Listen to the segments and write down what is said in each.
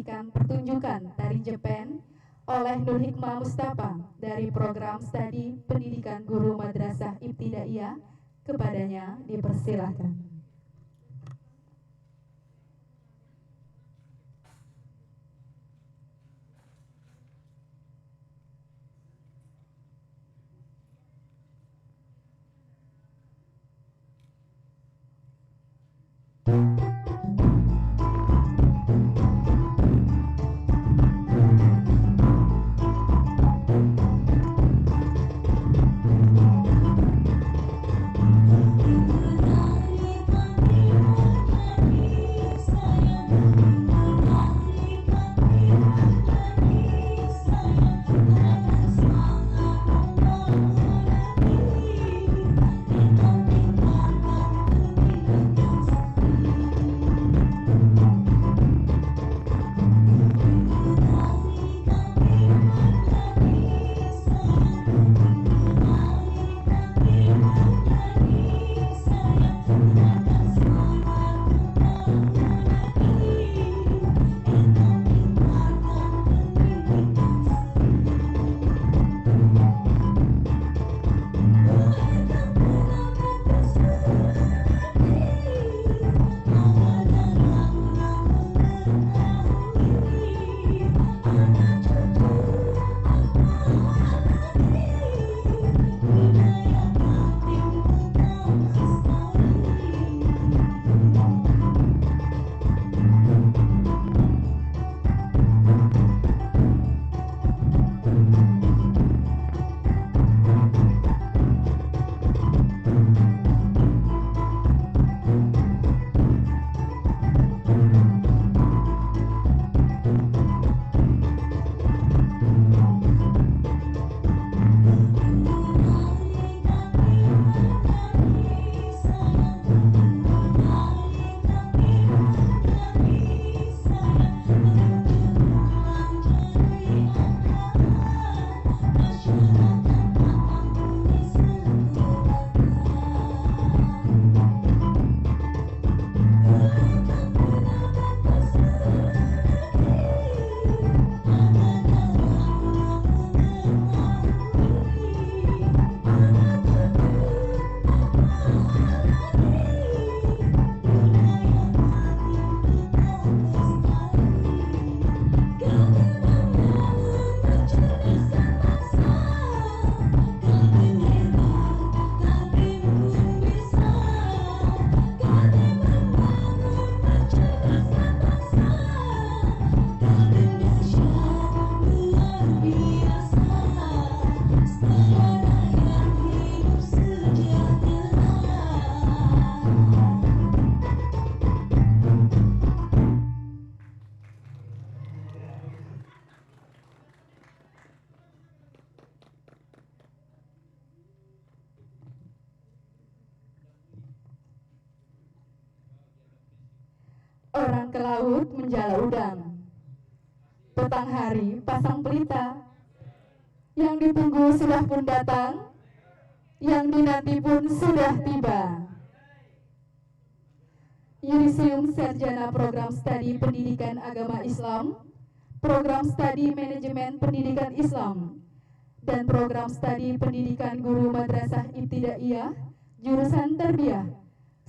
menyaksikan pertunjukan tari Jepen oleh Nur Hikmah Mustafa dari program studi pendidikan guru madrasah ibtidaiyah. Kepadanya dipersilahkan. Orang ke laut menjala udang, petang hari pasang pelita, yang ditunggu sudah pun datang, yang dinanti pun sudah tiba. Yudisium Sarjana Program Studi Pendidikan Agama Islam, Program Studi Manajemen Pendidikan Islam, dan Program Studi Pendidikan Guru Madrasah Ibtidaiyah, jurusan Tarbiyah,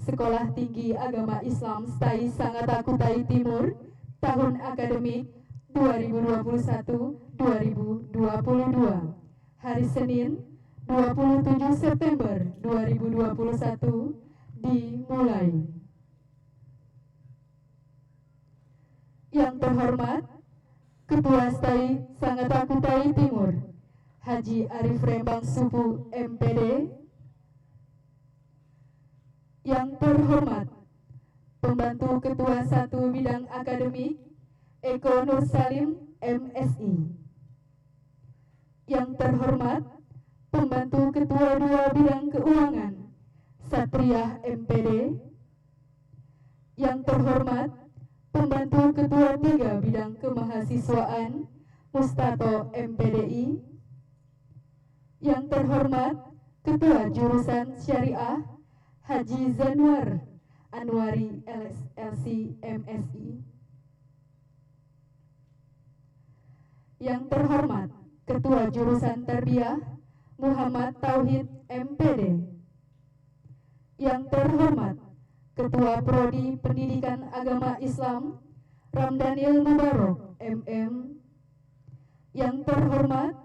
Sekolah Tinggi Agama Islam STAI Sangatta Kutai Timur, tahun akademik 2021-2022, hari Senin 27 September 2021 dimulai. Yang terhormat Ketua STAI Sangatta Kutai Timur, Haji Arif Rembang Supu MPD. Yang terhormat Pembantu Ketua 1 Bidang Akademik Eko Nur Salim MSI. Yang terhormat Pembantu Ketua 2 Bidang Keuangan Satria MPD. Yang terhormat Pembantu Ketua 3 Bidang Kemahasiswaan Mustato MPDI. Yang terhormat Ketua Jurusan Syariah Haji Zanuar Anwari LSLC MSI. Yang terhormat Ketua Jurusan Tarbiyah Muhammad Tauhid MPD. Yang terhormat Ketua Prodi Pendidikan Agama Islam Ramdanil Mubarok MM. Yang terhormat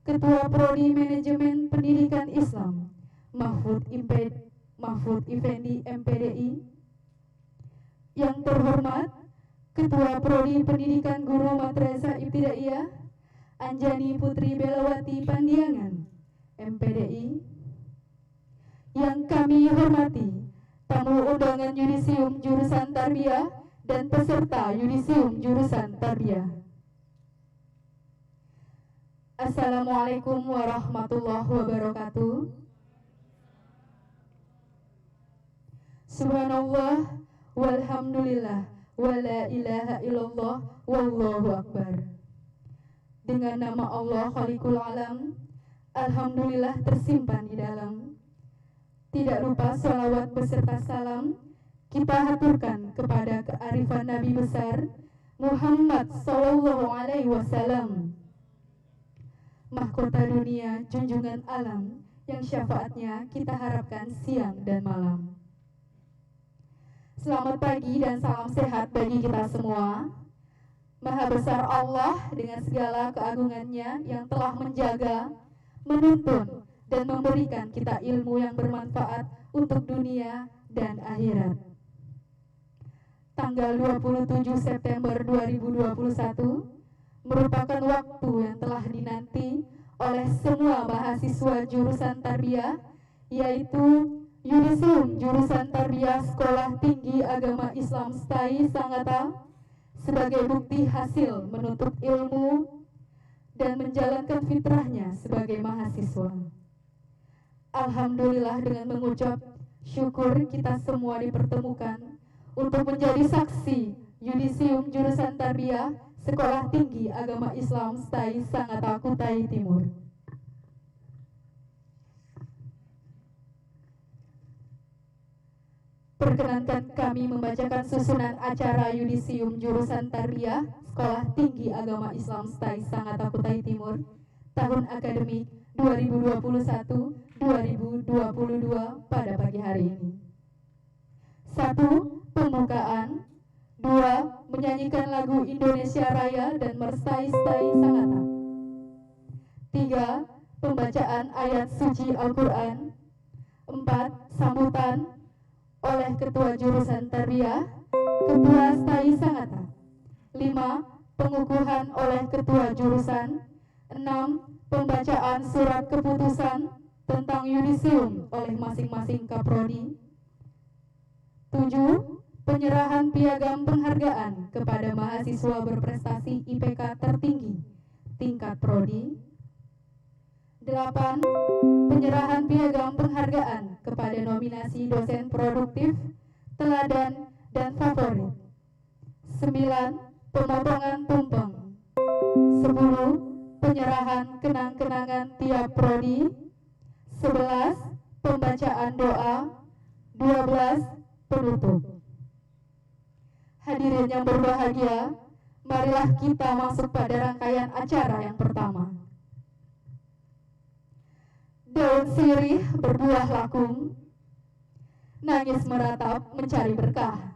Ketua Prodi Manajemen Pendidikan Islam Mahfud Effendi MPDI. Yang terhormat Ketua Prodi Pendidikan Guru Madrasah Ibtidaiyah Anjani Putri Belawati Pandiangan MPDI. Yang kami hormati tamu undangan yudisium jurusan Tarbiyah dan peserta yudisium jurusan Tarbiyah. Assalamualaikum warahmatullahi wabarakatuh. Subhanallah walhamdulillah wala ilaha illallah wallahu akbar. Dengan nama Allah Khaliqul Alam, alhamdulillah tersimpan di dalam. Tidak lupa sholawat beserta salam kita haturkan kepada kearifan Nabi besar Muhammad sallallahu alaihi wasallam, mahkota dunia, junjungan alam, yang syafaatnya kita harapkan siang dan malam. Selamat pagi dan salam sehat bagi kita semua. Maha besar Allah dengan segala keagungannya yang telah menjaga, menuntun, dan memberikan kita ilmu yang bermanfaat untuk dunia dan akhirat. Tanggal 27 September 2021 merupakan waktu yang telah dinanti oleh semua mahasiswa jurusan Tarbiyah, yaitu yudisium jurusan Tarbiyah Sekolah Tinggi Agama Islam STAI Sangatta, sebagai bukti hasil menuntut ilmu dan menjalankan fitrahnya sebagai mahasiswa. Alhamdulillah, dengan mengucap syukur kita semua dipertemukan untuk menjadi saksi yudisium jurusan Tarbiyah Sekolah Tinggi Agama Islam STAI Sangatta Kutai Timur. Perkenankan kami membacakan susunan acara yudisium jurusan Tarbiyah Sekolah Tinggi Agama Islam STAI Sangatta Kutai Timur tahun akademik 2021-2022 pada pagi hari ini. 1. Pembukaan. 2. Menyanyikan lagu Indonesia Raya dan Merstai STAI Sangatta. 3. Pembacaan ayat suci Al-Quran. 4. Sambutan oleh Ketua Jurusan Tarbiyah, Ketua STAI Sangatta. 5. Pengukuhan oleh Ketua Jurusan. 6. Pembacaan surat keputusan tentang yudisium oleh masing-masing kaprodi. 7. Penyerahan piagam penghargaan kepada mahasiswa berprestasi IPK tertinggi tingkat prodi. 8. Penyerahan piagam penghargaan kepada nominasi dosen produktif, teladan, dan favorit. 9. Pemotongan tumpeng. 10. Penyerahan kenang-kenangan tiap prodi. 11. Pembacaan doa. 12. Penutup. Hadirin yang berbahagia, marilah kita masuk pada rangkaian acara yang pertama. Daun sirih berbuah lakum, nangis meratap mencari berkah.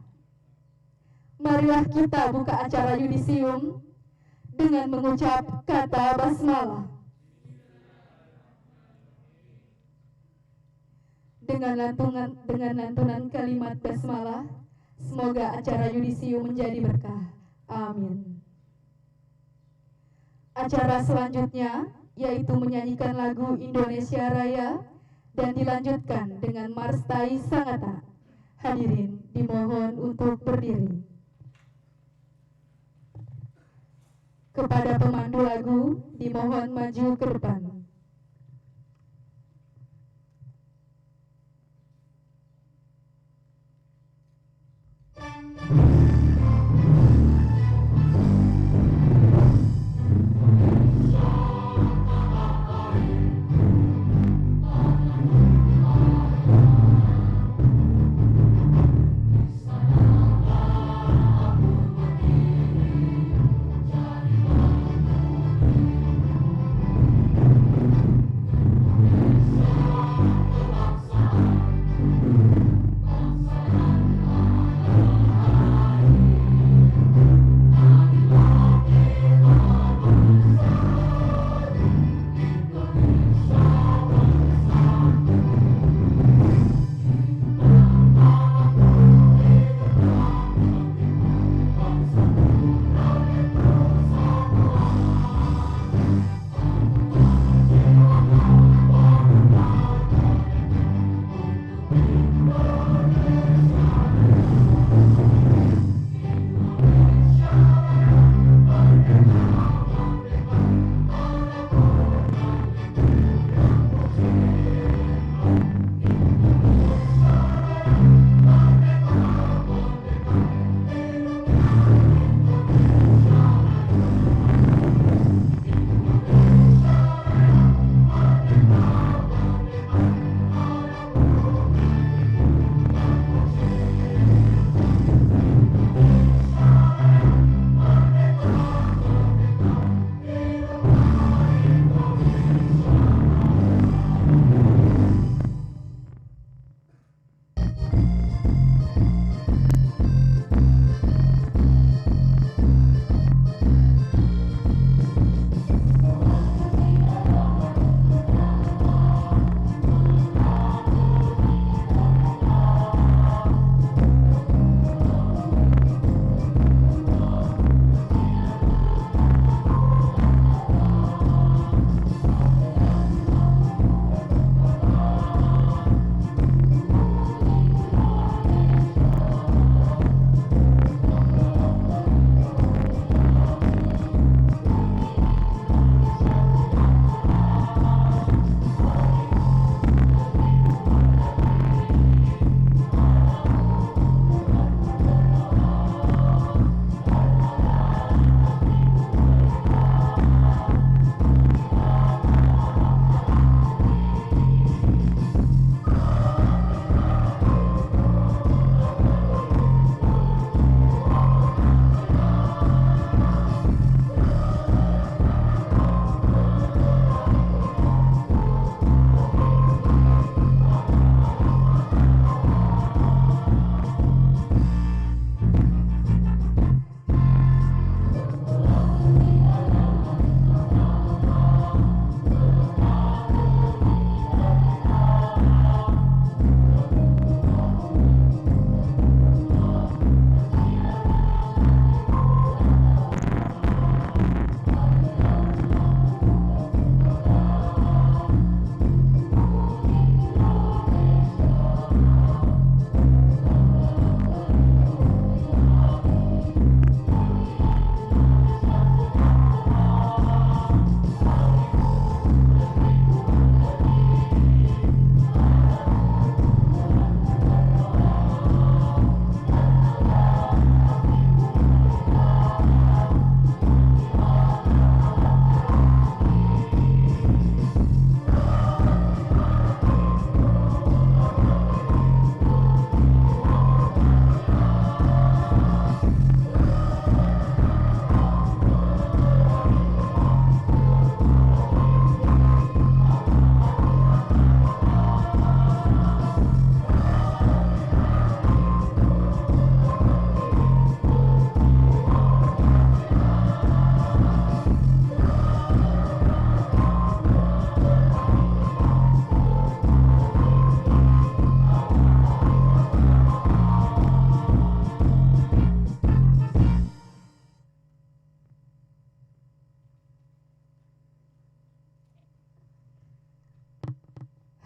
Marilah kita buka acara yudisium dengan mengucap kata basmalah. Dengan lantunan kalimat basmalah, semoga acara yudisium menjadi berkah. Amin. Acara selanjutnya yaitu menyanyikan lagu Indonesia Raya dan dilanjutkan dengan Merstai Sangatta. Hadirin dimohon untuk berdiri. Kepada pemandu lagu dimohon maju ke depan.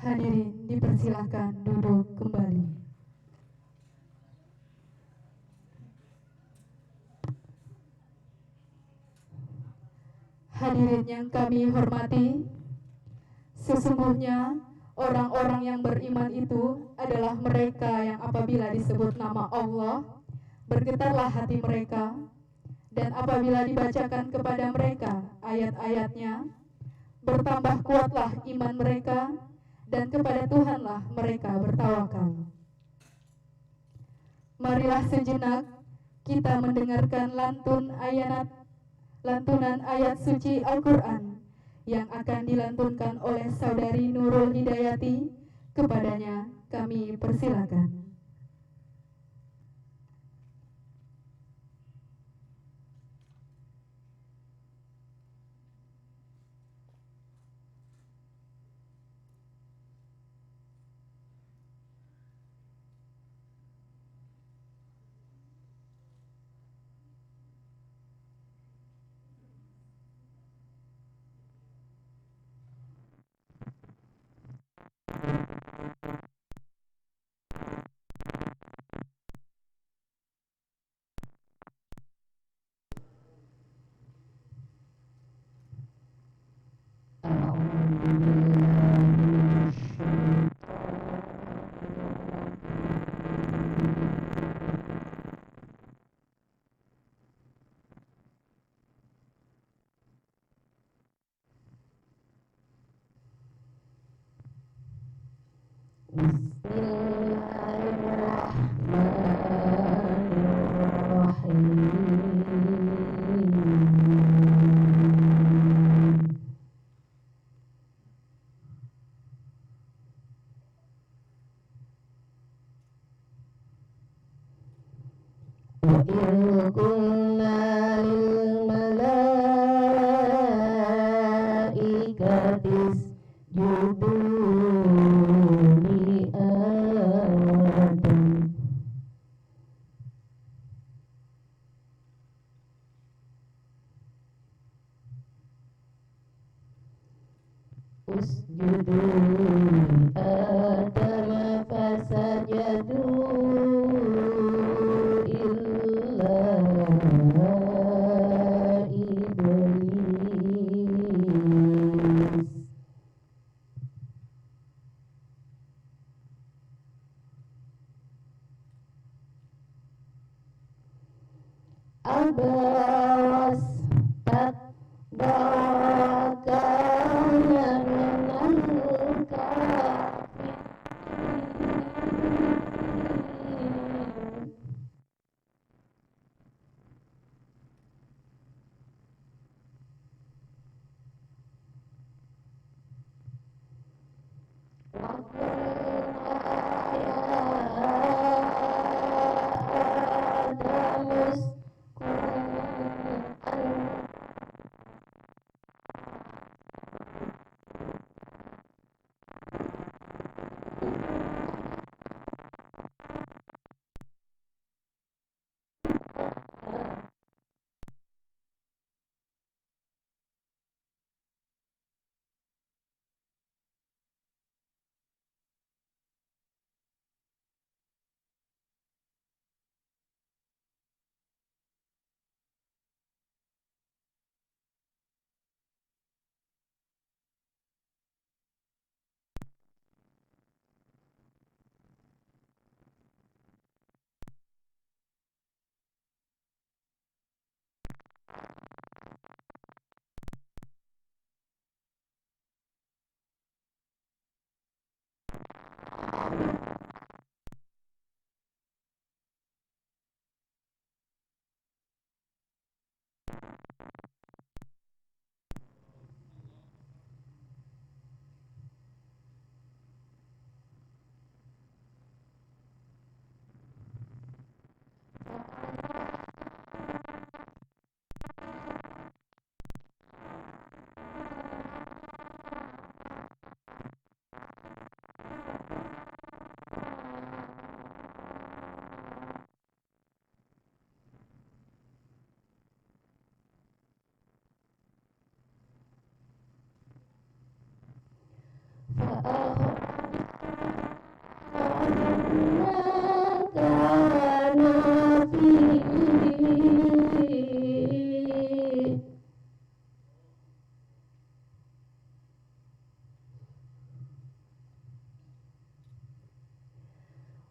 Hadirin dipersilahkan duduk kembali. Hadirin yang kami hormati, sesungguhnya orang-orang yang beriman itu adalah mereka yang apabila disebut nama Allah, bergetarlah hati mereka, dan apabila dibacakan kepada mereka ayat-ayatnya, bertambah kuatlah iman mereka, dan kepada Tuhanlah mereka bertawakal. Marilah sejenak kita mendengarkan lantunan ayat suci Al-Quran yang akan dilantunkan oleh Saudari Nurul Hidayati. Kepadanya kami persilakan.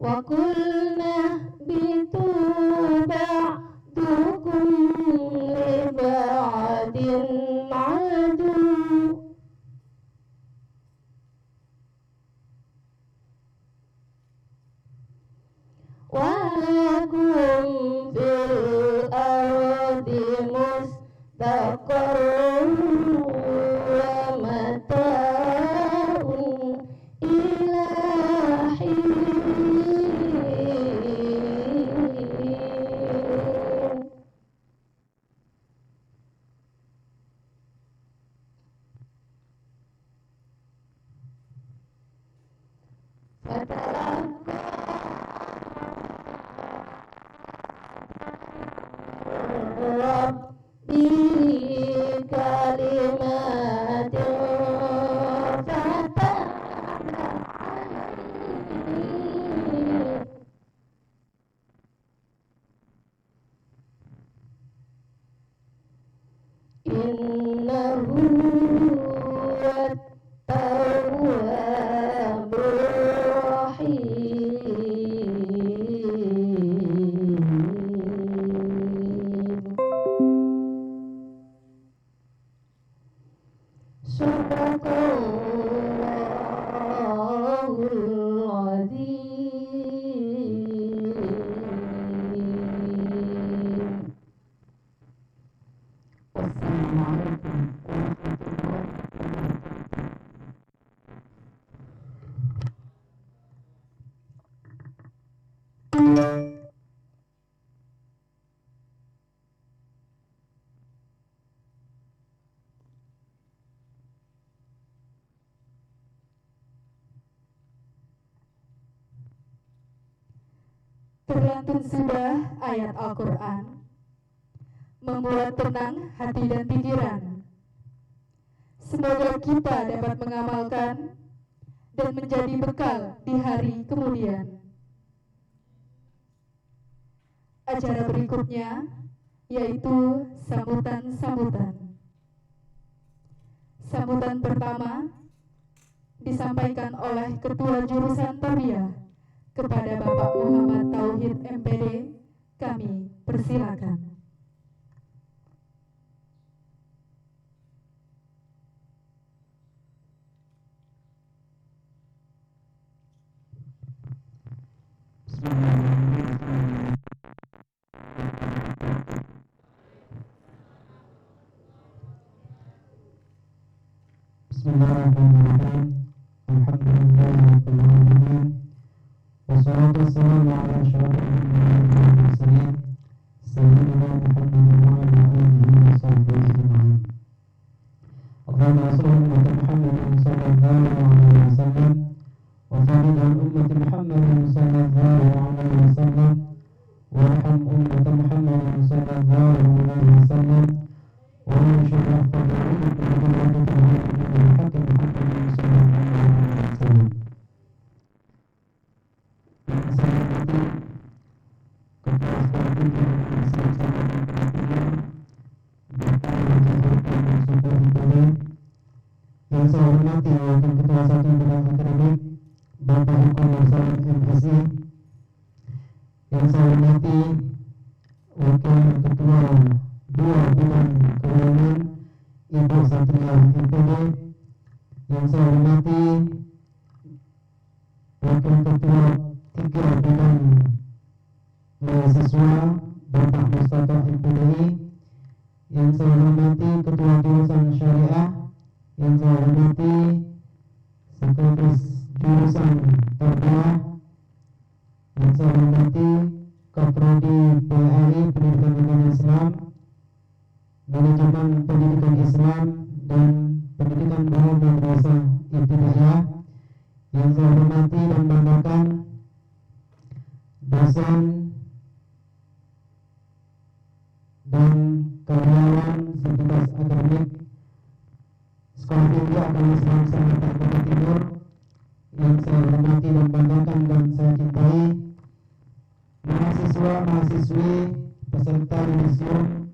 وقلنا اهبطوا بعضكم لبعض عدو ولكم في الأرض مستقر ومتاع إلى حين. ربي كلمات فتاب عليه إنه هو التواب الرحيم. صدق الله العظيم. والسلام عليكم ورحمة الله وبركاته. Terlantun sudah ayat Al-Quran, membuat tenang hati dan pikiran. Semoga kita dapat mengamalkan dan menjadi bekal di hari kemudian. Acara berikutnya yaitu sambutan-sambutan. Sambutan pertama disampaikan oleh Ketua Jurusan Tarbiyah kepada Bapak Muhammad Tauhid MPD. Kami persilakan. Bismillahirrahmanirrahim. Alhamdulillahirabbil alamin. Wassalatu wassalamu ala asyrofil mursalin sayyidina Muhammadin wa ala alihi wa sahbihi ajma'in. Allahumma salli ala Muhammadin sallallahu alaihi wasallam wa sallim ala ummati Muhammadin sallallahu alaihi wasallam wa arham ummati Muhammadin sallallahu alaihi wasallam wa anshur rahmatallahi yang saya hormati Wakil Ketua 1 Bidang Akademik Bapak Hukum Darussalam MSI, yang saya hormati Wakil Ketua 2 Bidang Keuangan Ibu Satria MPD, yang saya hormati Wakil Ketua 3 Bidang Mahasiswa Bapak Mustafa MPDI, yang saya hormati Ketua Jurusan Syariah, yang saya hormati Sekretaris Jurusan Tarbiyah, yang saya hormati Kaprodi PAI Pendidikan Agama Islam, Manajemen Pendidikan Islam dan Pendidikan Baru Madrasah Ibtidaiyah, yang saya hormati dan banggakan dosen dan karyawan setugas akademik Sekolah Tinggi Agama Islam Sanata Kota Timur, yang saya hormati dan banggakan dan saya cintai, mahasiswa-mahasiswi peserta yudisium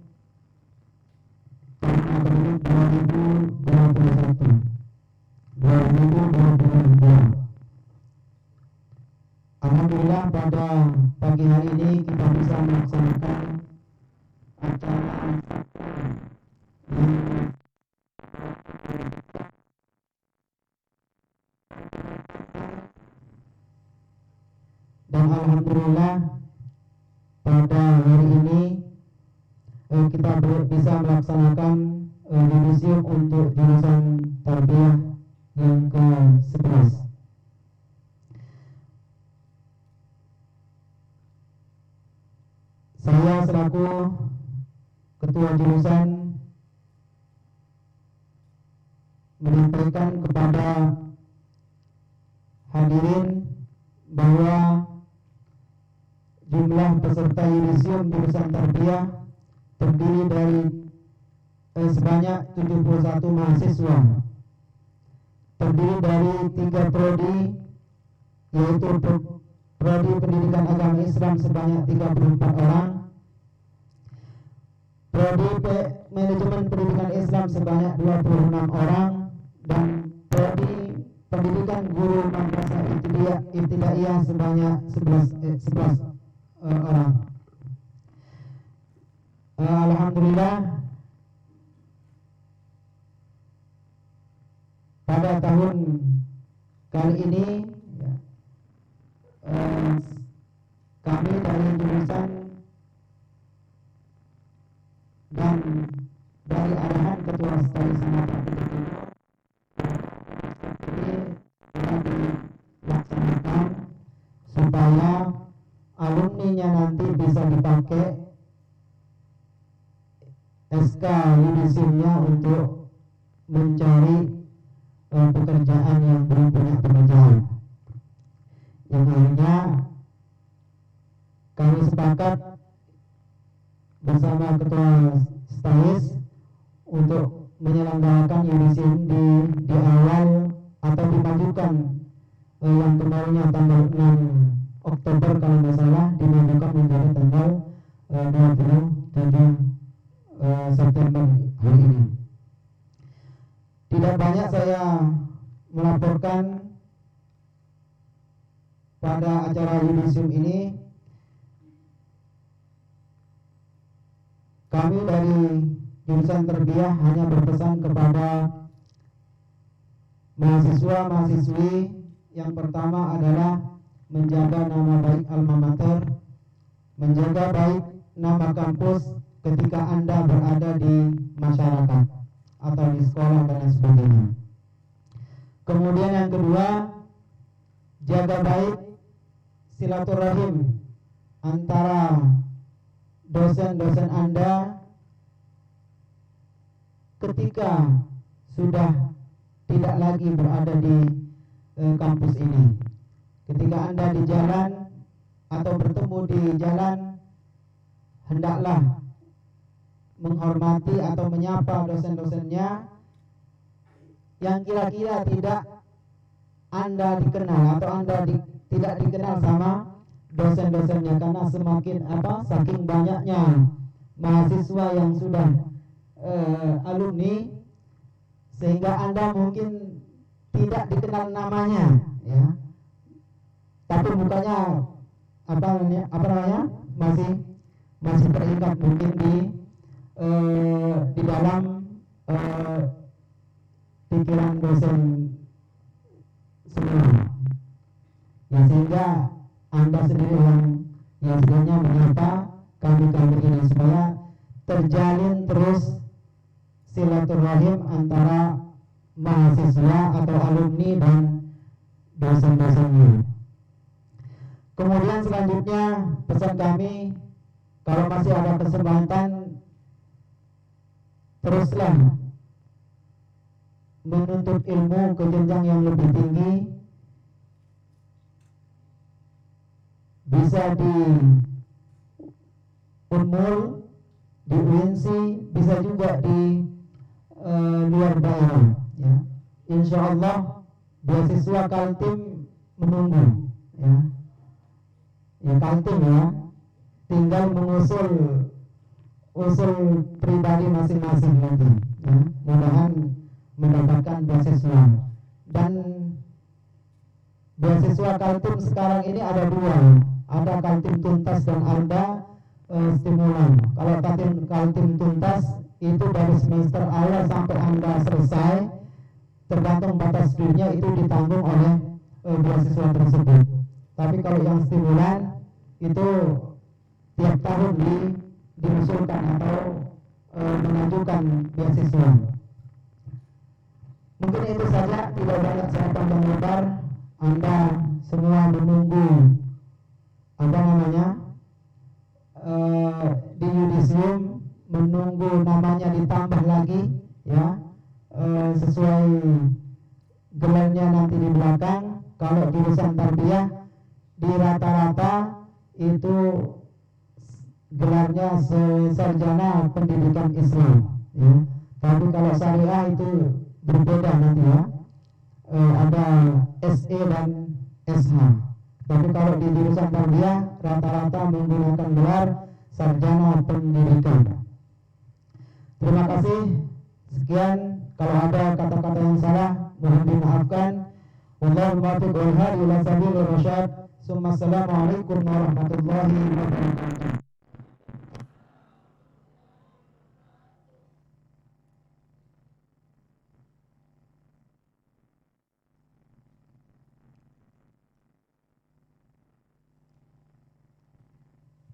tahun akademik 2021-2022. Alhamdulillah pagi hari ini kita bisa melaksanakan acara yang dan alhamdulillah pada hari ini kita bisa melaksanakan yudisium untuk jurusan tarbiyah yang ke-11. Saya selaku ketua jurusan menyampaikan kepada hadirin bahwa jumlah peserta yudisium jurusan tarbiyah terdiri dari sebanyak 71 mahasiswa, terdiri dari 3 prodi, yaitu prodi pendidikan agama Islam sebanyak 34 orang, prodi manajemen pendidikan Islam sebanyak 26 orang, dan prodi pendidikan guru madrasah ibtidaiyah sebanyak 11 orang. Alhamdulillah pada tahun kali ini kami dari jurusan dan dari arahan Ketua Stadi Sanata ini telah dilaksanakan supaya alumninya nanti bisa dipakai SK yudisiumnya untuk mencari pekerjaan yang belum punya pekerjaan. Yang akhirnya kami sepakat bersama Ketua Stais untuk menyelenggarakan yudisium di awal atau dimajukan yang kemarinnya tanggal 6 Oktober kalau nggak salah dimajukan menjadi tanggal 27 September hari ini. Tidak banyak saya melaporkan pada acara yudisium ini. Kami dari jurusan tarbiyah hanya berpesan kepada mahasiswa-mahasiswi yang pertama adalah menjaga nama baik alma mater, menjaga baik nama kampus ketika Anda berada di masyarakat atau di sekolah dan lain sebagainya. Kemudian yang kedua, jaga baik silaturahim antara dosen-dosen Anda ketika sudah tidak lagi berada di kampus ini. Ketika Anda di jalan atau bertemu di jalan, hendaklah menghormati atau menyapa dosen-dosennya yang kira-kira tidak Anda dikenal atau Anda tidak dikenal sama dosen-dosennya, karena saking banyaknya mahasiswa yang sudah alumni sehingga Anda mungkin tidak dikenal namanya, ya. Tapi mukanya masih terikat mungkin di dalam pikiran dosen semua, ya, sehingga Anda sendiri yang sebenarnya menyapa kami ini supaya terjalin terus silaturahim antara mahasiswa atau alumni dan dosen-dosennya. Kemudian selanjutnya pesan kami, kalau masih ada kesempatan, teruslah menuntut ilmu ke jenjang yang lebih tinggi, bisa di Unmul, di UNC, bisa juga di luar daerah, ya. Insya Allah beasiswa Kaltim menunggu, ya. Ya, Kaltim, ya, tinggal mengusul pribadi masing-masing nanti, ya. Mudah-mudahan mendapatkan beasiswa. Dan beasiswa Kaltim sekarang ini ada dua, ada Kaltim tuntas dan ada stimulan. Kalau Kaltim tuntas itu dari semester awal sampai Anda selesai, tergantung batas duitnya itu ditanggung oleh beasiswa tersebut. Tapi kalau yang stimulan itu tiap tahun diusulkan atau mengajukan beasiswa. Mungkin itu saja, tidak banyak saya panjang lebar. Anda semua menunggu di yudisium, menunggu namanya ditambah lagi ya, sesuai gelarnya nanti di belakang. Kalau jurusan tarbiyah di rata-rata itu gelarnya sarjana pendidikan Islam ya. Tapi kalau syariah itu berbeda nanti ya, ada SE dan SH. Tapi kalau di jurusan tarbiyah rata-rata menggunakan gelar sarjana pendidikan. Terima kasih. Sekian, kalau ada kata-kata yang salah mohon dimaafkan. Wallahu muwaffiq wal hadi ila sabilir rasyad. Assalamualaikum warahmatullahi wabarakatuh.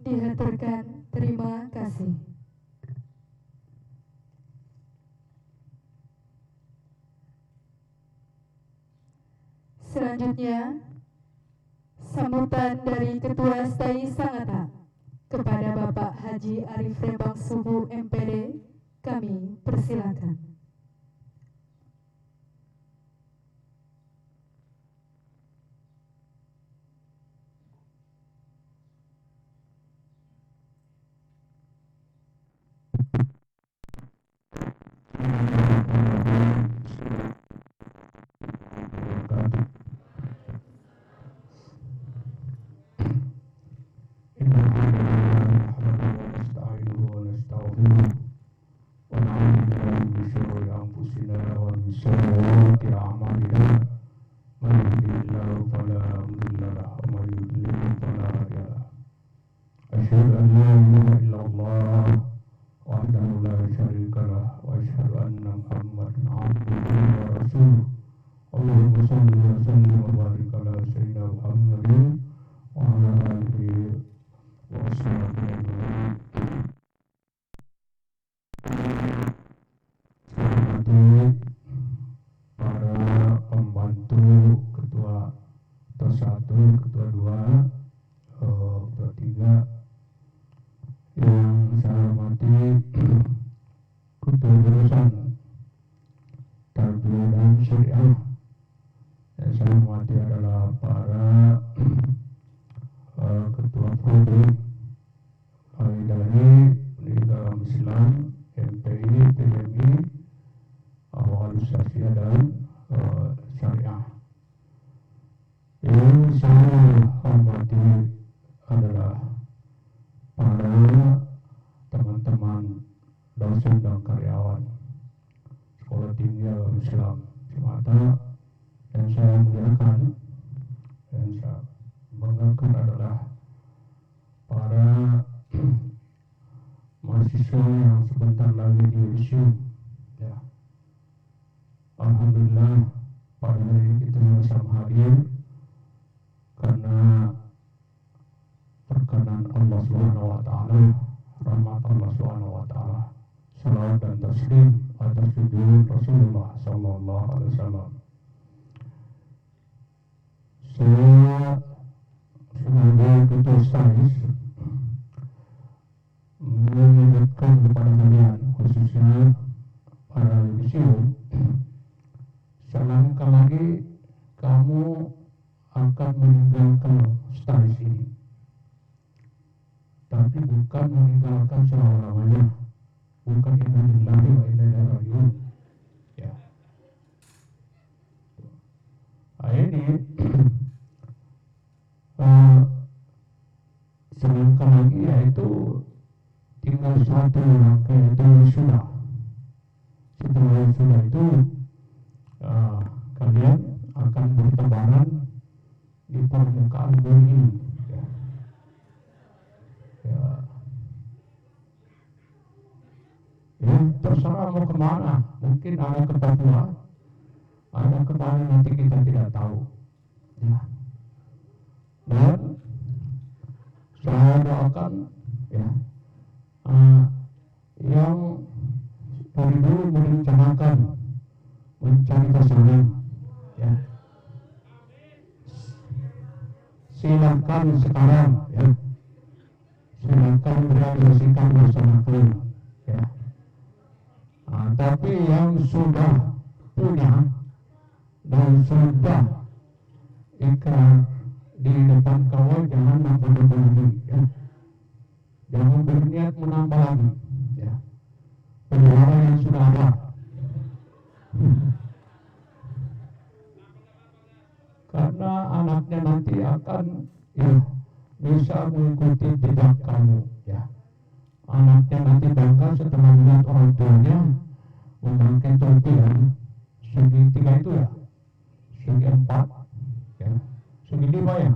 Dihaturkan terima kasih. Selanjutnya, sambutan dari Ketua STAI Sangatta kepada Bapak Haji Arif Rembang Subuh MPD, kami persilakan. Kalian akan bertebaran di permukaan bumi ini ya. kemana? Mungkin ada ke Papua, ada kemana nanti kita tidak tahu. Ya. Dan saya doakan ya, yang dari dulu merencanakan mencari pasangan, ya, silakan sekarang, ya, silakan realisasikan bersama-sama, ya. Tapi yang sudah punya dan sudah ikrar di depan kawan jangan menambah lagi, ya. Jangan berniat menambah lagi, ya. Pelihara yang sudah ada. Karena anaknya nanti akan ya bisa mengikuti jejak kamu, ya. Anaknya nanti bangga setelah melihat orang tuanya memakai topi yang segi 3 itu ya, segi 4, ya, segi 5 ya.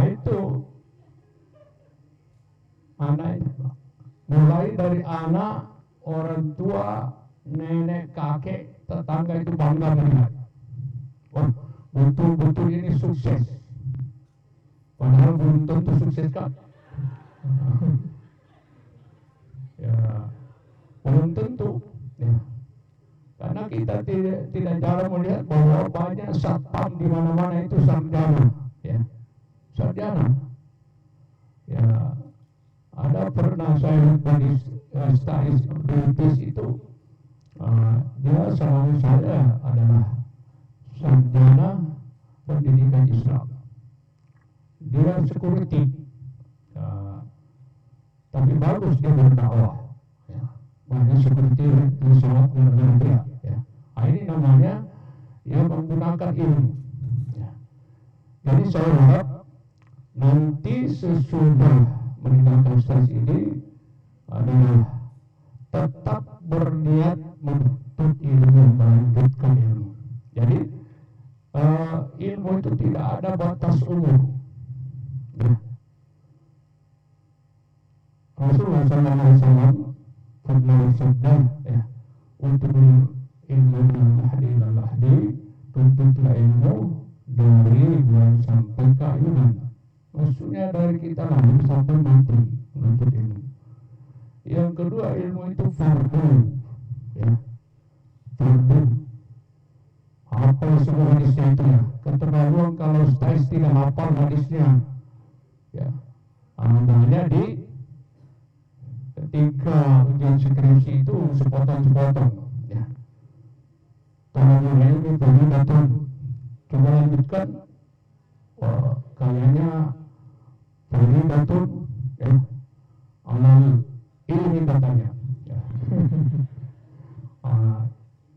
Itu anak, mulai dari anak, orang tua, nenek, kakek, tetangga itu bangga melihat. Wah, betul-betul ini sukses. Padahal belum tentu sukses kan? Ya, belum tentu. Ya. Karena kita tidak jarang melihat bahwa banyak satpam di mana-mana itu sarjana, ya, sarjana. Ya, ada pernah saya bagi stais itu, dia selalu saya adalah sarjana pendidikan Islam. Dia security, tapi bagus dia berdakwah. Ya. Banyak security di sholat dengan dia. Ya. Ini namanya dia menggunakan ilmu. Ya. Jadi saya harap nanti sesudah meninggalkan stage ini adalah tetap berniat menuntut ilmu, melanjutkan ilmu. Jadi ilmu itu tidak ada batas umur. Ya. Rasulullah SAW pernah bersabda, ya, untuk ilmu al-mahdi al-lahdi, tuntutlah ilmu dari bulan sampai ke ayunan. Maksudnya dari kita lahir sampai mati menuntut ilmu. Yang kedua, ilmu itu fardu, ya, fardu. Apa semua hadisnya itu, ya. Keterlaluan kalau stais tidak hafal hadisnya, ya. Makanya di ketika ujian skripsi itu sepotong-sepotong, ya. Tangannya ini baru datang, coba lanjutkan. Wah, kayaknya baru datang, ya. Amal ilmi katanya, ya.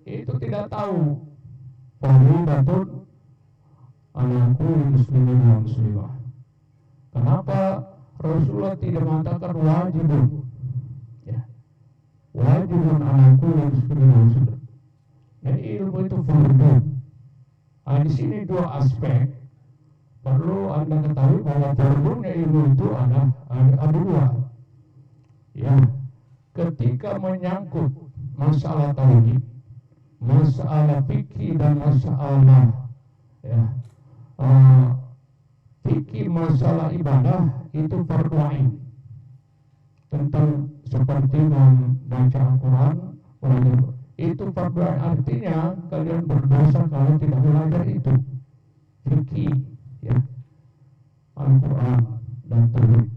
Itu tidak tahu baru datang anakku muslimin wa muslimah. Kenapa Rasulullah tidak mengatakan wajibun? Ya. Wajibun anakku muslimin wa muslimah. Jadi ilmu itu fardu. Di sini dua aspek perlu Anda ketahui bahwa fardunya ilmu itu ada dua. Ya. Ketika menyangkut masalah tauhid, masalah fikih dan masalah, ya, fikih masalah ibadah itu fardu ain. Tentang seperti membaca Al-Quran, itu fardu ain, artinya kalian berdosa kalau tidak belajar itu. Fikih, ya, Al-Quran dan tauhid.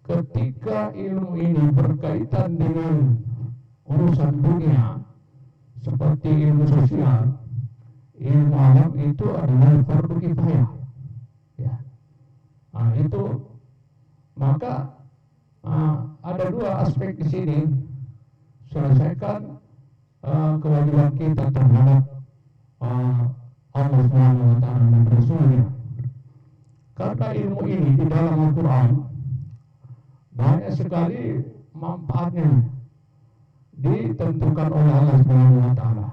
Ketika ilmu ini berkaitan dengan urusan dunia seperti ilmu sosial, ilmu alam, itu adalah fardu kifayah, ya. Itu maka ada dua aspek di sini. Selesaikan kewajiban kita terhadap Allah Subhanahu wa Ta'ala dan Rasulnya. Karena ilmu ini di dalam Al-Quran banyak sekali manfaatnya ditentukan oleh Allah Subhanahu wa Ta'ala,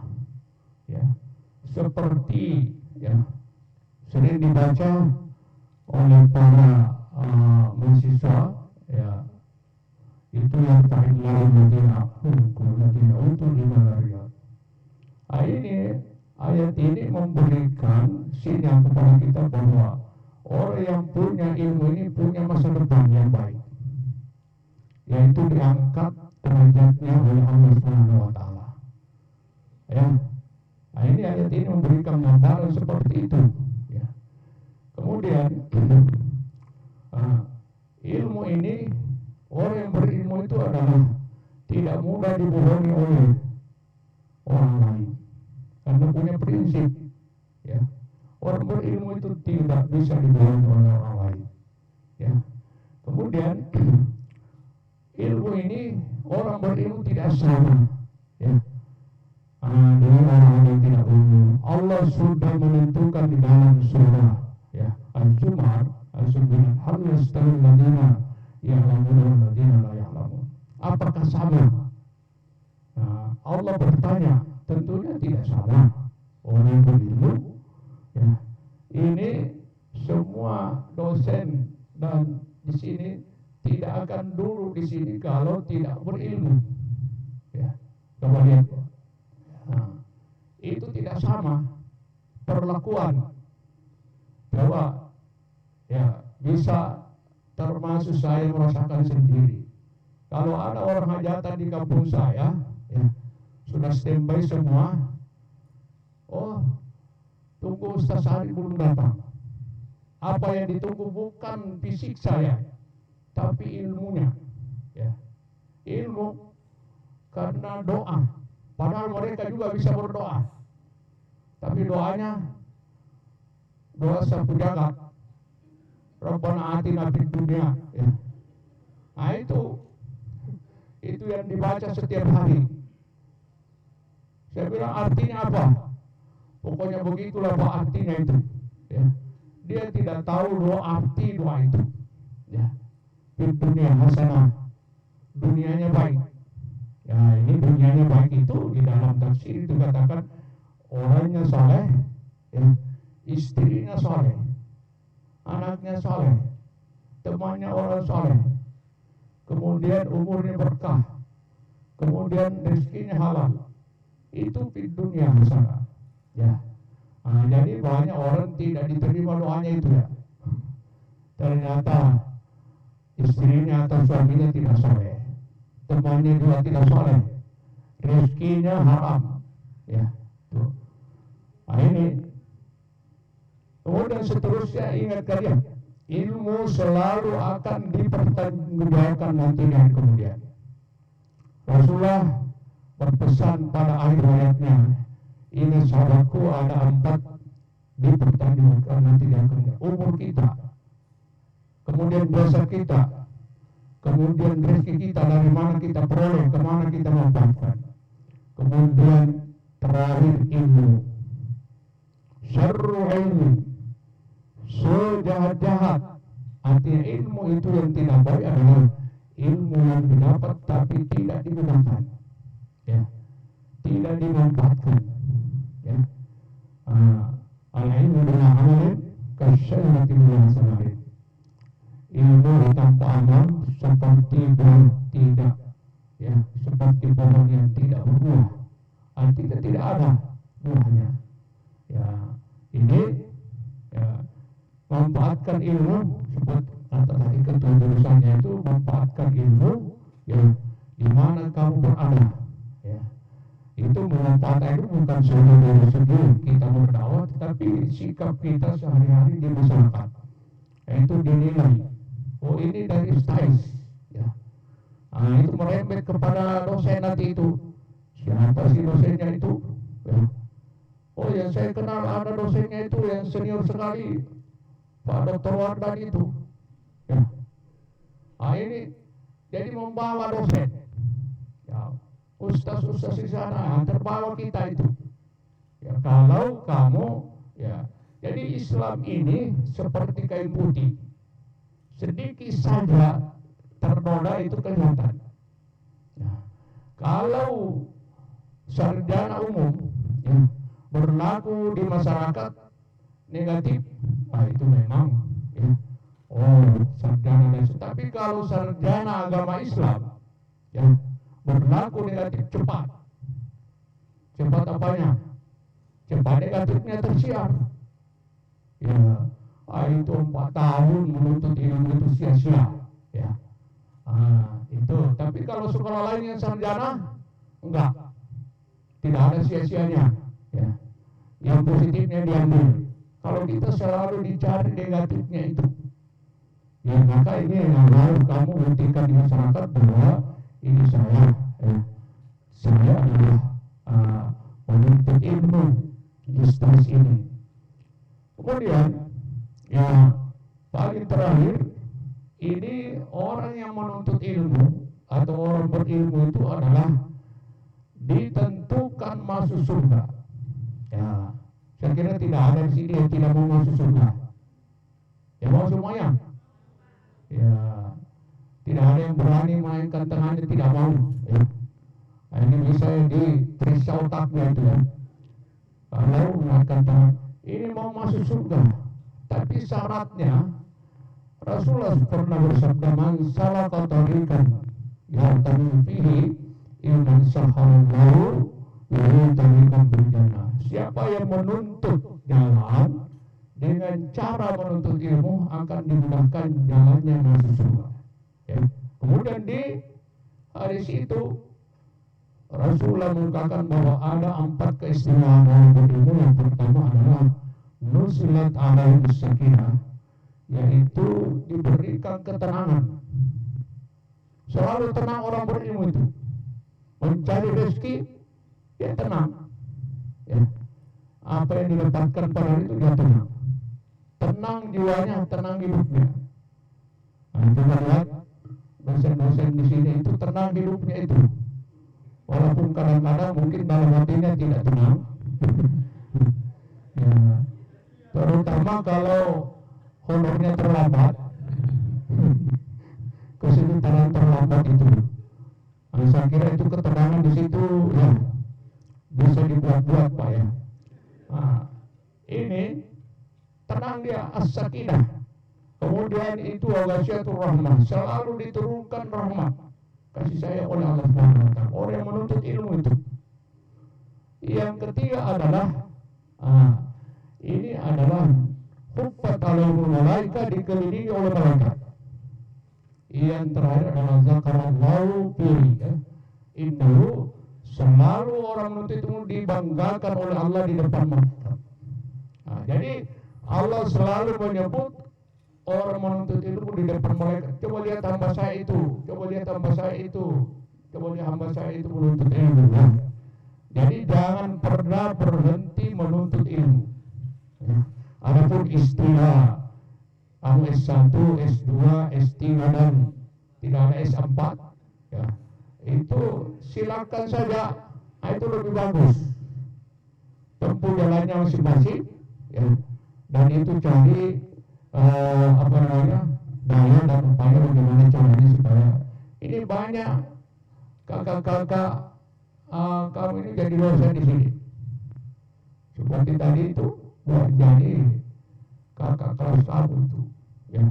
ya. Seperti, ya, sering dibaca oleh para mahasiswa, ya, Itu yang paling ladina untuk dimana. Ini ayat ini memberikan sinyal kepada kita bahwa orang yang punya ilmu ini punya masa depan yang baik, yaitu diangkat derajatnya oleh Allah Subhanahu wa taala. Ya. Nah, ini ayat ini memberikan gambaran seperti itu, ya. Kemudian ilmu ini, orang yang berilmu itu adalah tidak mudah dibohongi oleh orang lain karena punya prinsip, ya. Orang berilmu itu tidak bisa dibohongi oleh orang lain, ya. Kemudian ilmu ini, orang berilmu tidak sama, ya, dengan orang yang tidak berilmu. Allah sudah menentukan di dalam surah, ya, Al-Zumar Al-9, hal yastawi alladziina ya'lamuuna wal ladziina la ya'lamuun. Apakah sama? Nah, Allah bertanya, tentunya tidak sama. Orang yang berilmu, ya, ini semua dosen dan di sini tidak akan duduk di sini kalau tidak berilmu, ya. Coba lihat, nah, itu tidak sama perlakuan. Bahwa ya bisa, termasuk saya merasakan sendiri. Kalau ada orang hajatan di kampung saya, ya, sudah standby semua. Oh, tunggu Ustaz Arif belum datang. Apa yang ditunggu bukan fisik saya, tapi ilmunya, ya. Ilmu karena doa. Padahal mereka juga bisa berdoa, tapi doanya doa sapu jagat. Rabbana atina fid dunya, ya. Nah, itu yang dibaca setiap hari. Saya bilang, artinya apa? Pokoknya begitulah apa artinya itu, ya. Dia tidak tahu arti doa itu, ya. Fid dunya hasanah, dunianya baik. Ya, ini dunianya baik itu di dalam tafsir itu katakan orangnya saleh, ya, istrinya saleh, anaknya saleh, temannya orang saleh, kemudian umurnya berkah, kemudian rezekinya halal. Itu di dunia sana, ya. Nah, jadi banyak orang tidak diterima doanya itu, ya. Ternyata istrinya atau suaminya tidak saleh, temannya juga tidak saleh, rezekinya haram, ya. Tuh. Nah, ini. Kemudian seterusnya, ingat kalian, ilmu selalu akan dipertanggungjawabkan nanti dan kemudian. Rasulullah berpesan pada akhir hayatnya, ini sahabatku ada 4 dipertanggungjawabkan nanti dan kemudian. Umur kita, kemudian jasa kita, kemudian rezeki kita, dari mana kita peroleh, kemana kita manfaatkan, kemudian terakhir ilmu. Syarru ilmi, sejahat-jahat, artinya ilmu itu yang tidak baik adalah ilmu yang didapat tapi tidak digunakan, ya, tidak dimanfaatkan, ya. Al-ilmu bila amalin kasyarati bila samarin. Ilmu tanpa amal seperti buah tidak, ya, seperti pohon yang tidak berbuah, artinya tidak ada buahnya, ya. Ini, ya, manfaatkan ilmu, seperti kata tadi ketua jurusannya itu, manfaatkan ilmu, ya, di mana kamu berada, ya. Itu memanfaatkan itu bukan saja dari segi kita berdakwah, tetapi sikap kita sehari-hari di masyarakat, itu dinilai. Oh, ini dari stais, ya. Nah, itu merembet kepada dosen nanti itu. Siapa sih dosennya itu? Ya. Oh, yang saya kenal ada dosennya itu yang senior sekali, Pak Dr. Wardan itu, ya. Nah, ini jadi membawa dosen, ya, ustaz-ustaz di sana, terbawa kita itu, ya. Kalau kamu, ya, jadi Islam ini seperti kain putih, sedikit saja ternoda itu kelihatan, ya. Kalau sarjana umum, ya, berlaku di masyarakat negatif, itu memang, ya, oh, sarjana. Tapi kalau sarjana agama Islam, ya, berlaku negatif cepat. Cepat apanya? Cepat negatifnya tersiar. Ya, itu 4 tahun menuntut ilmu itu sia-sia. Ya, itu. Tapi kalau sekolah lain yang sarjana, enggak, tidak ada sia-sianya. Ya, yang positifnya diambil. Kalau kita selalu dicari negatifnya itu, ya maka ini yang harus kamu buktikan di masyarakat bahwa ini saya adalah menuntut ilmu di stage ini. Kemudian yang paling terakhir, ini orang yang menuntut ilmu atau orang berilmu itu adalah ditentukan masuk surga. Ya, saya kira tidak ada di sini yang tidak mau masuk surga. Ya mau semuanya. Ya, tidak ada yang berani mainkan tangannya tidak mau. Ya. Nah, ini bisa diperiksa otaknya itu ya. Kalau mainkan tangan, ini mau masuk surga. Tapi syaratnya Rasulullah pernah bersabda, man salaka tariqan ya'tami fihi ilman sahallahu wa tariqan bil jannah. Siapa yang menuntut jalan dengan cara menuntut ilmu akan dimudahkan jalannya masuk surga. Ya. Kemudian di hadis itu Rasulullah mengungkapkan bahwa ada 4 keistimewaan orang berilmu. Yang pertama adalah nusilat alaihim sakinah, yaitu diberikan ketenangan. Selalu tenang orang berilmu itu. Mencari rezeki, dia tenang. Ya. Apa yang didapatkan pada hari itu dia tenang. Tenang jiwanya, tenang hidupnya. Nah, kita lihat dosen-dosen di sini itu tenang hidupnya itu. Walaupun kadang-kadang mungkin dalam hatinya tidak tenang. Ya. Terutama kalau honornya terlambat, kesulitan terlambat itu. Nah, saya kira itu ketenangan di situ ya bisa dibuat-buat Pak ya. Nah, ini tenang dia as-sakinah. Kemudian itu waghasyiatur rahmah, selalu diturunkan rahmat kasih sayang oleh Allah Subhanahu wa taala. Orang yang menuntut ilmu itu. Yang ketiga adalah ini adalah huffat alaihul malaika, dikelilingi oleh malaikat. Yang terakhir adalah zakarallahu fihi, ya. Innahu, selalu orang menuntut ilmu dibanggakan oleh Allah di depan malaikat. Nah, jadi Allah selalu menyebut orang menuntut ilmu di depan malaikat. Coba lihat hamba saya itu, coba lihat hamba saya itu, coba lihat hamba saya itu menuntut ilmu. Ya. Jadi jangan pernah berhenti menuntut ilmu. Ya. Adapun istilah S1, S2, S3 dan tidak ada S4, ya, itu silakan saja. Nah, itu lebih bagus. Tempuh jalannya masing-masing, ya, dan itu cari daya dan upaya bagaimana caranya supaya ini banyak kakak-kakak kamu ini jadi dosen di sini. Seperti tadi itu buat jadi kakak kelas kamu itu, ya,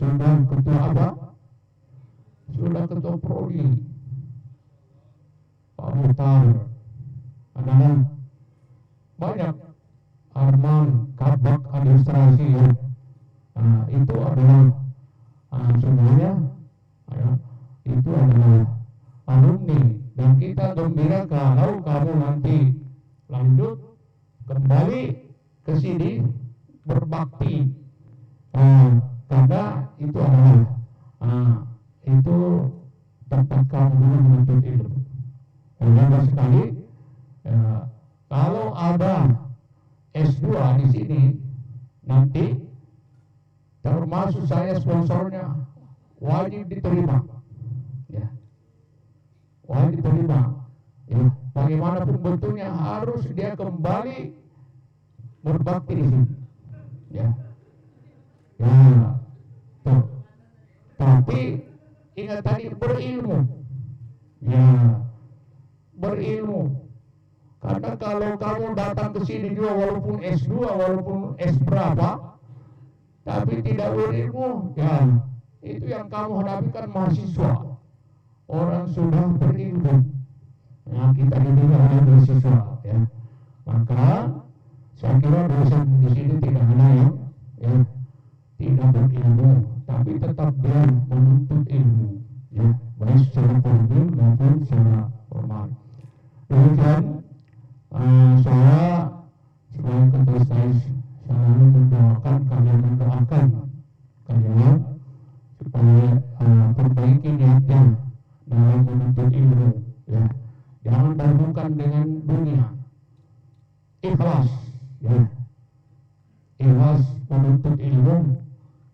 sudah ketua apa? Sudah ketua prodi. Pak Muhtar adalah banyak Arman Kabak administrasi, ya. Itu adalah semuanya ya, itu adalah alumni, dan kita gembira kalau kamu nanti lanjut kembali ke sini berbakti, karena itu adalah itu tempat kamu dulu menuntut ilmu. Yang sekali kalau ada S2 di sini nanti, termasuk saya sponsornya, wajib diterima, ya, wajib diterima, ya. Bagaimanapun bentuknya harus dia kembali berbakti di sini, ya, ya, tuh. Tapi ingat tadi berilmu, ya, berilmu. Karena kalau kamu datang ke sini juga walaupun S2, walaupun S berapa, tapi tidak berilmu, ya, itu yang kamu hadapi kan mahasiswa. orang sudah berilmu. Nah, kita dididik oleh beasiswa, ya. Maka saya kira dosen di sini tidak hanya yang ya tidak berilmu, tapi tetap dia menuntut ilmu, ya, baik secara formal maupun secara formal. Demikian saya sebagai ketua STAIS selalu mendoakan kalian supaya perbaiki niatnya dalam menuntut ilmu, ya. Jangan terbukan dengan dunia. Ikhlas, ya. Ikhlas menuntut ilmu.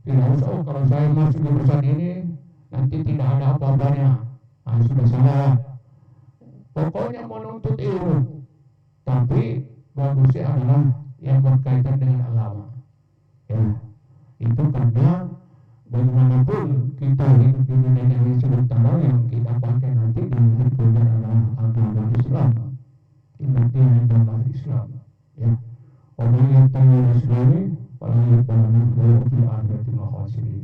Tidak usah kalau saya masuk jurusan ini nanti tidak ada apa-apanya. Sudah salah. Pokoknya menuntut ilmu. Tapi bagusnya adalah yang berkaitan dengan agama. Ya, itu karena bagaimanapun kita hidup di dunia ini sementara yang kita pakai nanti di hidupnya adalah agama Islam. Inti agama Islam. Ya, orang yang tahu Islami, orang yang tahu di akhirat khasirin.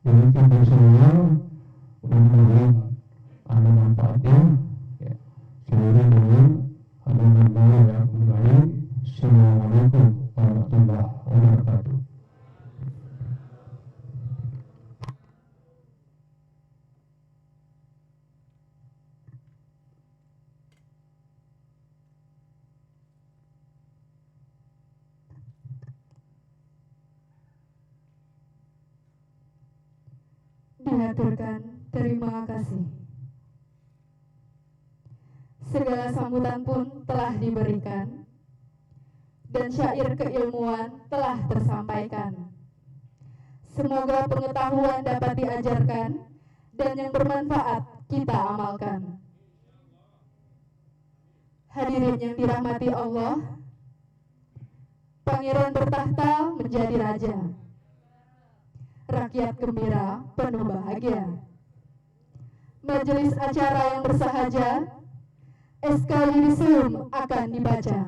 Demikian dari saya, mudah-mudahan ada manfaatnya. Ya, semoga dengan alhamdulillah ya kembali. Assalamualaikum warahmatullahi wabarakatuh. Dihaturkan terima kasih. Segala sambutan pun telah diberikan dan syair keilmuan telah tersampaikan. Semoga pengetahuan dapat diajarkan dan yang bermanfaat kita amalkan. Hadirin yang dirahmati Allah, Pangeran bertahta menjadi raja. Rakyat gembira, penuh bahagia. Majelis acara yang bersahaja, SK Yudisium akan dibaca.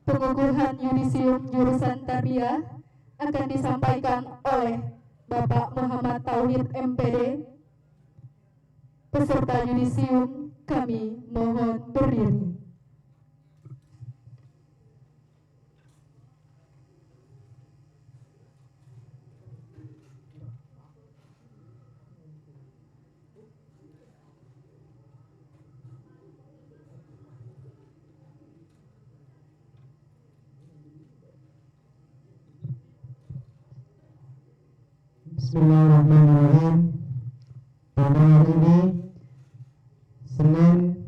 Pengukuhan Yudisium jurusan Tarbiyah akan disampaikan oleh Bapak Muhammad Tauhid MPD. Peserta Yudisium kami mohon berdiri. Bismillahirrahmanirrahim. Pada hari ini Senin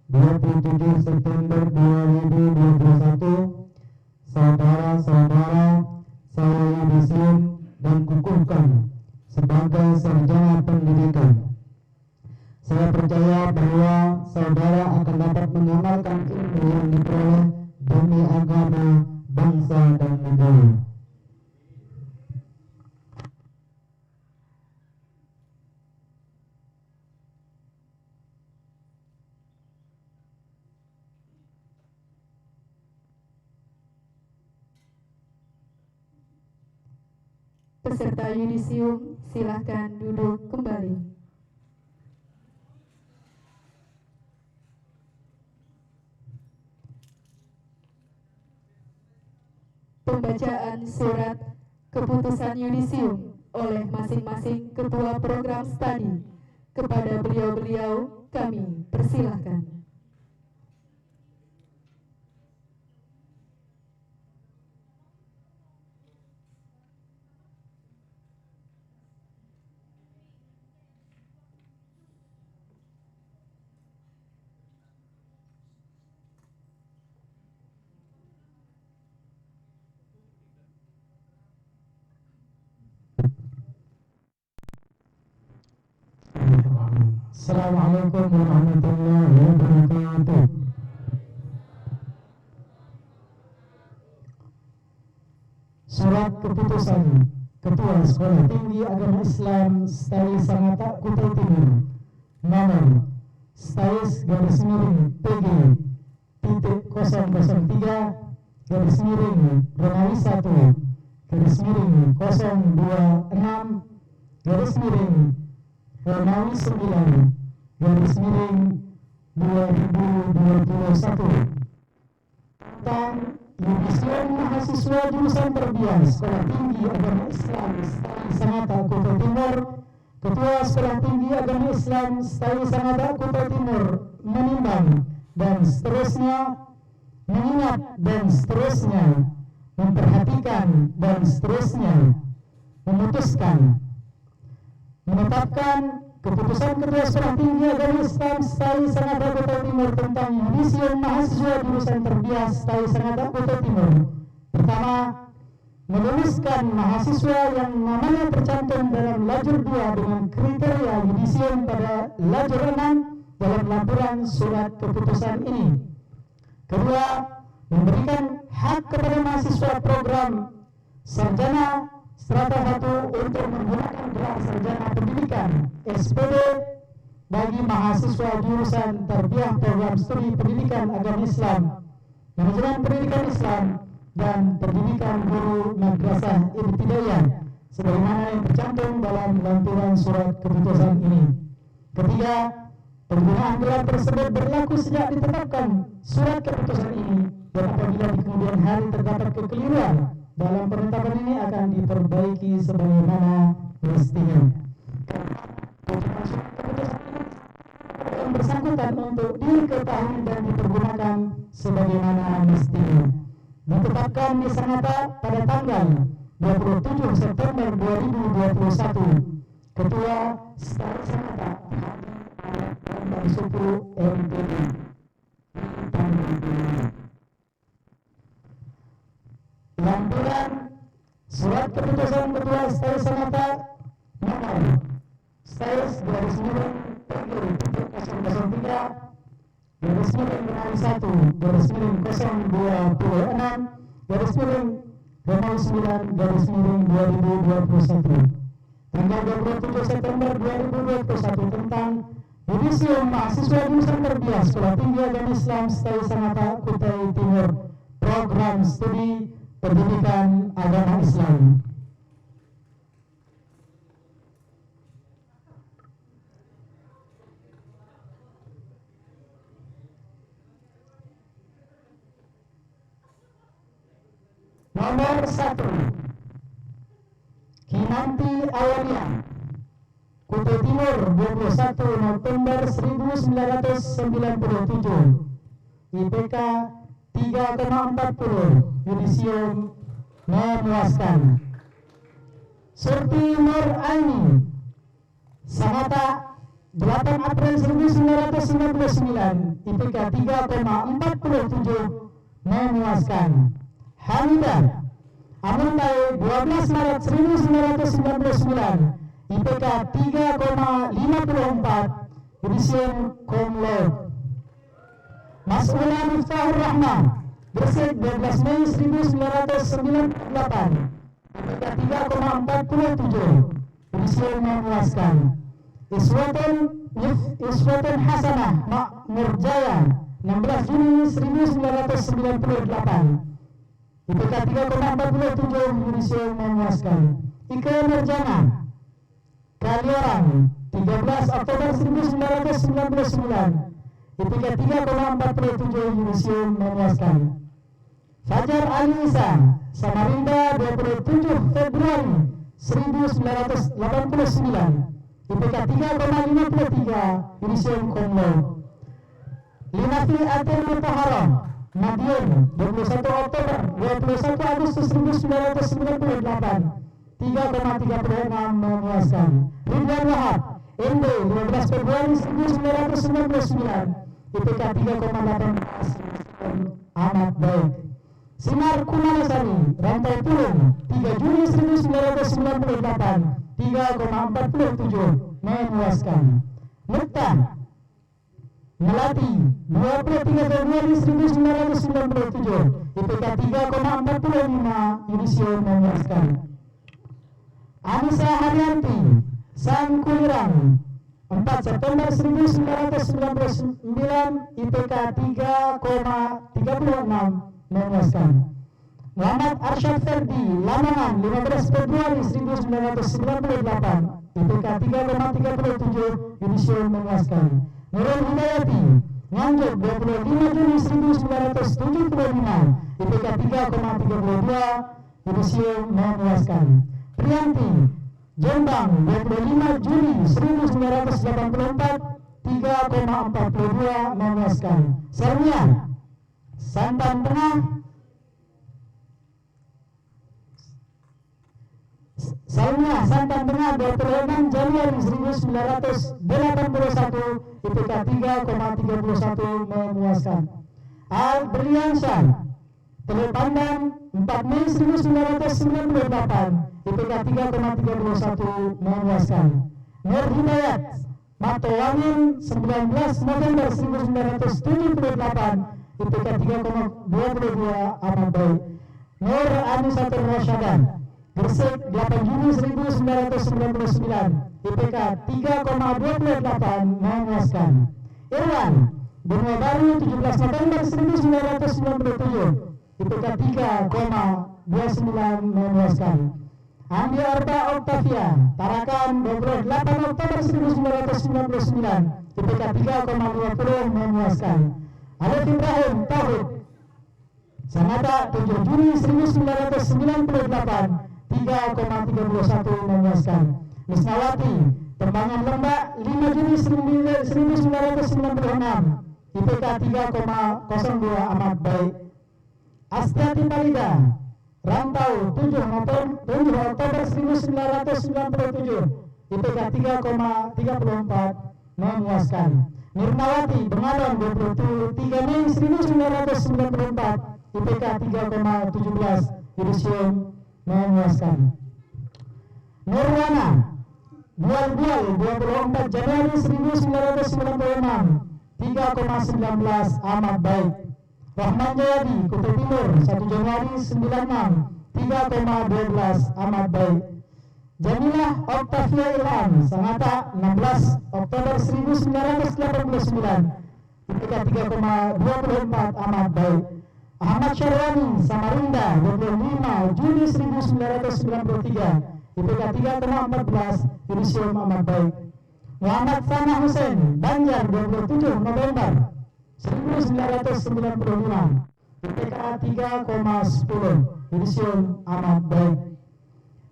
27 September 2021, saudara-saudara saya Yudisium dan kukuhkan sebagai sarjana pendidikan. Saya percaya bahwa saudara akan dapat mengamalkan ilmu yang diperoleh demi agama, bangsa dan negara. Peserta Yudisium silahkan duduk kembali. Pembacaan surat keputusan Yudisium oleh masing-masing ketua program studi kepada beliau-beliau kami persilahkan. Assalamualaikum warahmatullahi wabarakatuh. Surat keputusan Ketua Sekolah Tinggi Agama Islam STAIS Sangatta Kutai Timur nomor STAIS _PG _003 Romawi 1 Romawi 9/2021 tentang Yudisium Mahasiswa Jurusan Terbias Sekolah Tinggi Agama Islam Stay Sangatta Kuta Timur. Ketua Sekolah Tinggi Agama Islam Stay Sangatta Kuta Timur menimbang dan seterusnya, mengingat dan seterusnya, memperhatikan dan seterusnya, memutuskan, menetapkan keputusan Ketua Sekolah Tinggi Agama Islam Stay Sangatta Kuta Timur tentang Yudisium Mahasiswa Jurusan Terbias Stay Sangatta Kuta Timur. Pertama, meluluskan mahasiswa yang namanya tercantum dalam lajur 2 dengan kriteria yudisium pada lajur 6 dalam laporan surat keputusan ini. Kedua, memberikan hak kepada mahasiswa program sarjana strata 1 untuk menggunakan gelar sarjana pendidikan SPD bagi mahasiswa jurusan Tarbiyah program studi pendidikan agama Islam, manajemen pendidikan Islam, dan pendidikan guru madrasah ibtidaiyah sebagaimana yang tercantum dalam lampiran surat keputusan ini. Ketiga, penggunaan gelar tersebut berlaku sejak ditetapkan surat keputusan ini, dan apabila di kemudian hari terdapat kekeliruan dalam penetapan ini akan diperbaiki sebagaimana mestinya. Keputusan surat keputusan ini yang bersangkutan untuk diketahui dan dipergunakan sebagaimana mestinya. Ditetapkan di Sangatta pada tanggal 27 September 2021. Ketua Stay Sangatta Bambang Suku MPD. Lampiran surat keputusan Ketua Stay Sangatta nomor Stais 2009/003 Romawi 9/2021 tanggal 27 September 2021 tentang Yudisium Mahasiswa Jurusan Terbias Sekolah Tinggi Agama Islam Stay Sangatta Kutai Timur program studi pendidikan agama Islam. Nomor 1, Kinanti Awaliyah, Kutai Timur 21 November 1997, IPK 3,40, yudisium memuaskan. Surti Nur Aini, Sangatta 8 April 1999, IPK 3,47, memuaskan. Hamidah Amuntai 12 Maret 1999, IPK 3,54, yudisium cum laude. Mas'ula Miftahur Rahman, Gresik 12 Mei 1998, IPK 3,47, yudisium memuaskan. Iswatun Hasanah Makmur Jaya 16 Juni 1998, IPK 3,47, yudisium memuaskan. Ika Nurjana Kaliorang 13 Oktober 1999, IPK 3,47, yudisium memuaskan. Fajar Ali Isa Samarinda 27 Februari 1989, IPK 3,53, yudisium cum laude. Linafi Atir Mutaharam Madiun 21 Oktober 21 Agustus 1998, 3,36, memuaskan. Ridwan Wahab MD 15 Februari 1999, IPK 3,18, amat baik. Sinar Kumanasari Rantai Turun 3 Juni 1998, 3,47, memuaskan. Muktah Melati 23 Februari 1997, IPK 3,45, yudisium memuaskan. Anissa Haryanti Sangkulirang 4 September 1999, IPK 3,36, memuaskan. Muhammad Arsyad Ferdi, Lamongan, 15 Februari 1998, IPK 3,37, yudisium memuaskan. Nurul Hidayati, Nganjuk, 25 Juni 1975, IPK 3,32, yudisium memuaskan. Priyanti, Jombang, 25 Juni 1984, 3,42, memuaskan. Sernia, Santan Tengah, Salma Santan Tengah, 26 Januari 1981, IPK 3,31, memuaskan. Al Berliansyah, Teluk Pandan, 4 Mei 1998, IPK 3,31, memuaskan. Nur Hidayat, Matoangin, 19 November 1978, IPK 3,22, amat baik. Nur Anisatul Rasyadan, Gresik, 8 Juni 1999, IPK 3,28, memuaskan. Irwan, Benua Baru, 17 November 1997, IPK 3,29, memuaskan. Andi Arba Octavia, Tarakan, 28 Oktober 1999, IPK 3,20, memuaskan. Alif Ibrahim Tauhid, Sanada, 7 Juni 1998, 3,31, memuaskan. Misnawati, Tembangan Lembak, 5 Juni 1996, IPK 3,02, amat baik. Astiati Palida, Rantau, 7 Oktober 1997, IPK 3,34, memuaskan. Nirmawati, Bengawan, 23 Mei 1994, IPK 3,17, yudisium memuaskan. Nurwana, Bual-Bual, 24 Januari 1996, 3,19, amat baik. Rahman Jayadi, Kutai Timur, 1 Januari 96, 3,12, amat baik. Jamilah Octavia Ilham, Sangatta, 16 Oktober 1989, IPK 3,24, amat baik. Ahmad Syarwani, Samarinda, 25 Juni 1993, IPK 3,14, yudisium amat baik. Muhammad Fana Hussein, Banjar, 27 November 1995, IPK 3,10, yudisium amat baik.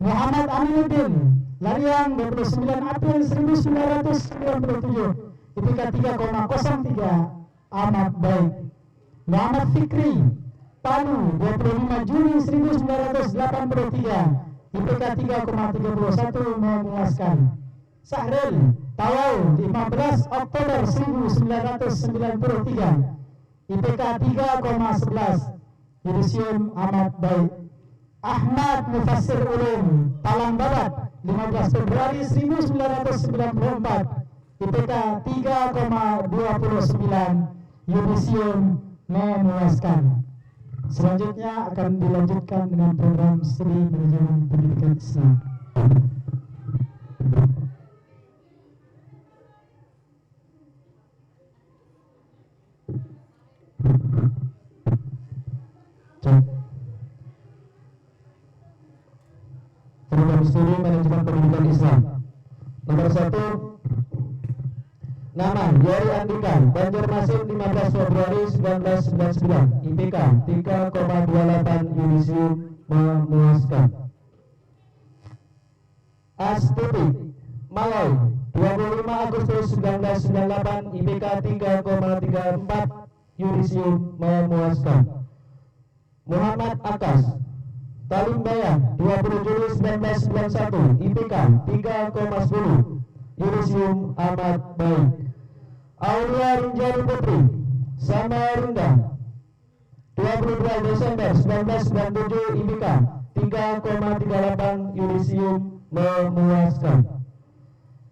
Muhammad Aminuddin, Lariang, 29 April 1997, IPK 3,03, amat baik. Muhammad Fikri, Palu, 25 Juni 1983, IPK 3,31, memuaskan. Sahril, Tawau, 15 Oktober 1993, IPK 3,11, yudisium amat baik. Ahmad Mufassir Ulum, Talang Babat, 15 Februari 1994, IPK 3,29, yudisium memuaskan. Selanjutnya akan dilanjutkan dengan program studi manajemen pendidikan Islam. Program studi manajemen pendidikan Islam. Nomor 1, nama Yari Andika, Banjarmasin, 15 Februari 1999, IPK 3,28, yudisium memuaskan. Astuti Malai, 25 Agustus 1998, IPK 3,34, yudisium memuaskan. Muhammad Akas, Talimbayan, 20 Juli 1991, IPK 3,10, yudisium amat baik. Aulia Rinjani Putri, Samarinda, 22 Desember 1997, IPK 3,38, yudisium memuaskan.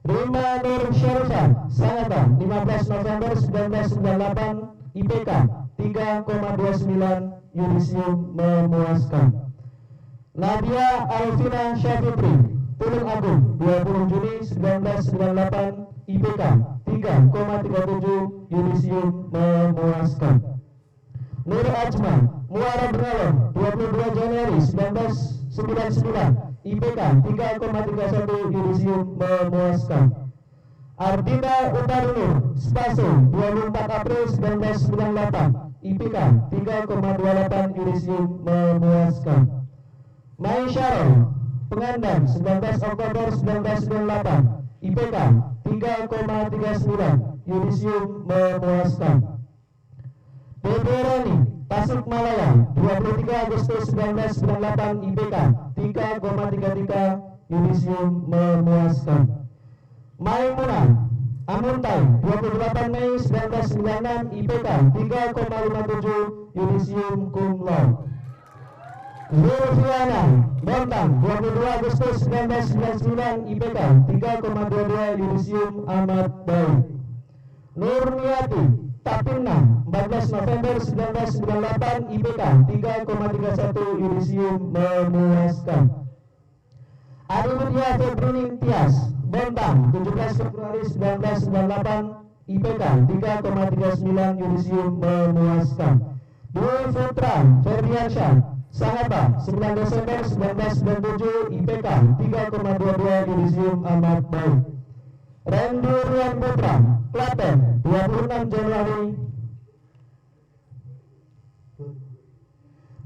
Rima Nur Syarifah, Sangatta, 15 November 1998, IPK 3,29, yudisium memuaskan. Nadia Alvina Syafitri, Tulung Agung, 20 Juni 1998, IPK 3,37, yudisium memuaskan. Nur Ajman, Muara Bengawan 22 Januari 1999 IPK 3,31 yudisium memuaskan. Ardina Utarinur Spaso 24 April 1998 IPK 3,28 yudisium memuaskan. Mai Syarol Pengandan 19 Oktober 1998 IPK 3,39 yudisium memuaskan. Deberani Tasikmalaya 23 Agustus 1998 IPK 3,33 yudisium memuaskan. Maimunah Amuntai 28 Mei 1996 IPK 3,57 yudisium cum laude. Zulfiana Bontang 22 Agustus 1999 IPK 3,22 yudisium amat baik. Nurniati Tapinna 14 November 1998 IPK 3,31 yudisium memuaskan. Arimudia Febrini Tias Bontang 17 Februari 1998 IPK 3,39 yudisium memuaskan. Dwi Putra Ferdiansyah Sangata 9 Desember 1997 IPK 3,22 yudisium amat baik. Randy Rian Putra Klaten 26 Januari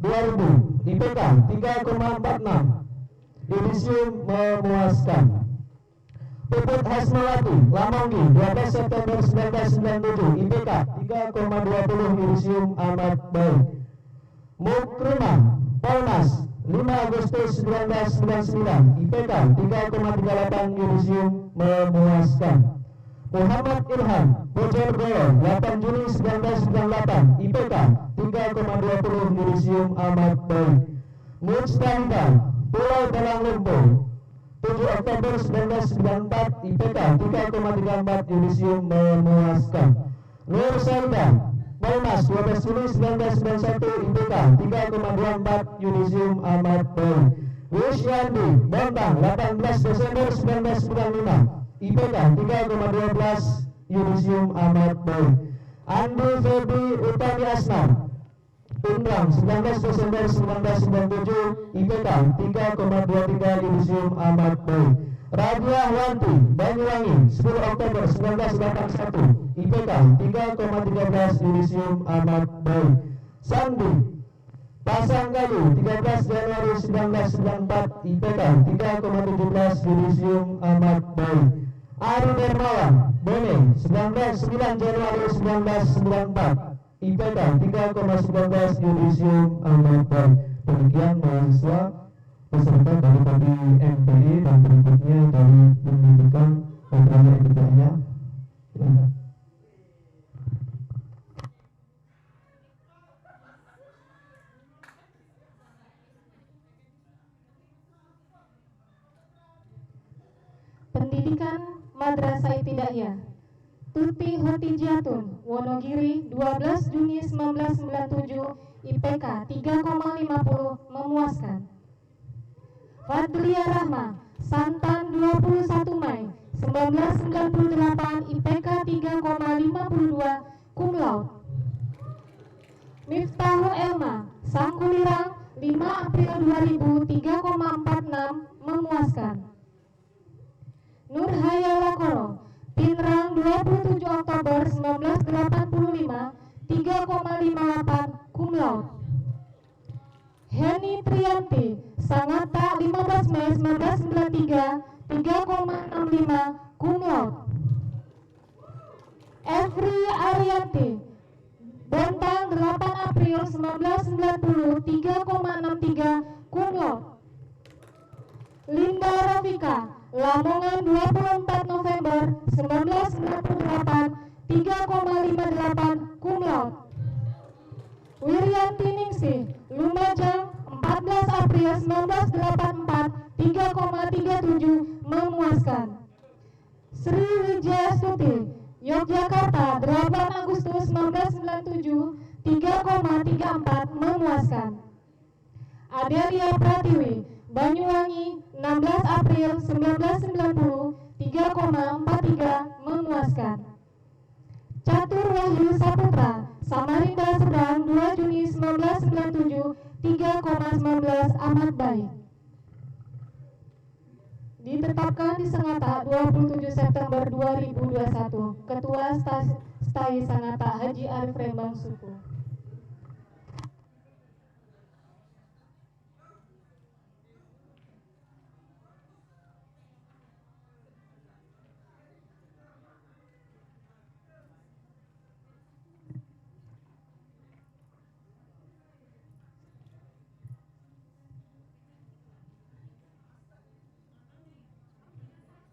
2000 IPK 3,46 yudisium memuaskan. Puput Hasmawati Lamonggi 12 September 1997 IPK 3,20 yudisium amat baik. Mukrimah Polnas 5 Agustus 1999 IPK 3,38 yudisium memuaskan. Muhammad Ilham Bojonegoro 8 Juni 1998 IPK 3,20 yudisium amat baik. Mujtahidah Pulau Dalang Lumpur 7 Oktober 1994 IPK 3,34 yudisium memuaskan. Nur Saidah Polnas 12 Juli 1991 IPK 3,24 yudisium amat baik. Wisyandi Bontang 18 Desember 1995 IPK 3,12 yudisium amat baik. Andi Febi Utami Asnan Pindrang 19 Desember 1997 IPK 3,23 yudisium amat baik. Radia Wanti Banyuwangi 10 Oktober 1981 IPK 3,13 yudisium amat baik. Sandi Pasanggalu 13 Januari 1994 IPK 3,17 yudisium amat baik. Ari Dermawan Bone 9 Januari 1994 IPK 3,19 yudisium amat baik. Demikian mahasiswa peserta dari MPI dan berikutnya dari pendidikan programnya IPK-nya. Pendidikan Madrasah Ibtidaiyah Tuti Hotijatun Wonogiri 12 Juni 1997 IPK 3,50 memuaskan. Fadlia Rahma Santan 21 Mei 1998 IPK 3,52 cum laude. Miftahul Elma Sangkulirang 5 April 2000 3,46 memuaskan. Nurhayala Koro Pinrang 27 Oktober 1985 3,58 cum laude. Heni Trianti Sangata 15 Mei 1993 3,65 cum laude. Evri Arianti Bontang 8 April 1990 3,63 cum laude. Linda Rafika Lamongan 24 November 1998 3,58 cum laude. Wirianti Ningsih Lumajang 14 April 1984 3,37 memuaskan. Sri Wijaya Stuti Yogyakarta 8 Agustus 1997 3,34 memuaskan. Adelia Pratiwi Banyuwangi 16 April 1990 3,43 memuaskan. Catur Wahyu Saputra Samarinda Sedang 2 Juni 1997 3,19 amat baik. Ditetapkan di Sangatta 27 September 2021. Ketua Stai Sangatta Haji Arif Rembang Suku.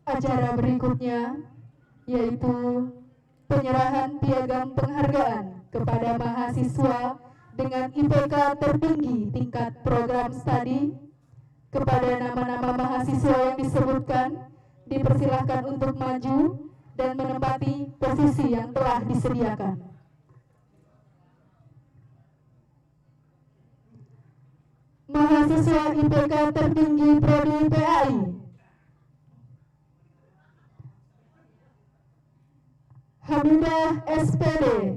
Acara berikutnya yaitu penyerahan piagam penghargaan kepada mahasiswa dengan IPK tertinggi tingkat program studi. Kepada nama-nama mahasiswa yang disebutkan, dipersilahkan untuk maju dan menempati posisi yang telah disediakan. Mahasiswa IPK tertinggi Prodi PAI Hamidah SPD.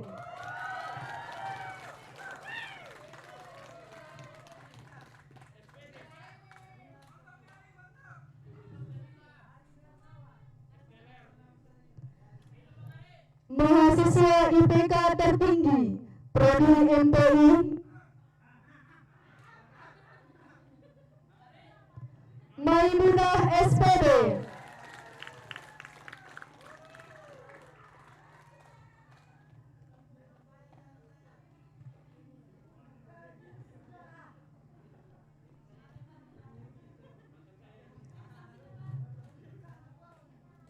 Mahasiswa IPK tertinggi Prodi MPI Maimunah SPD.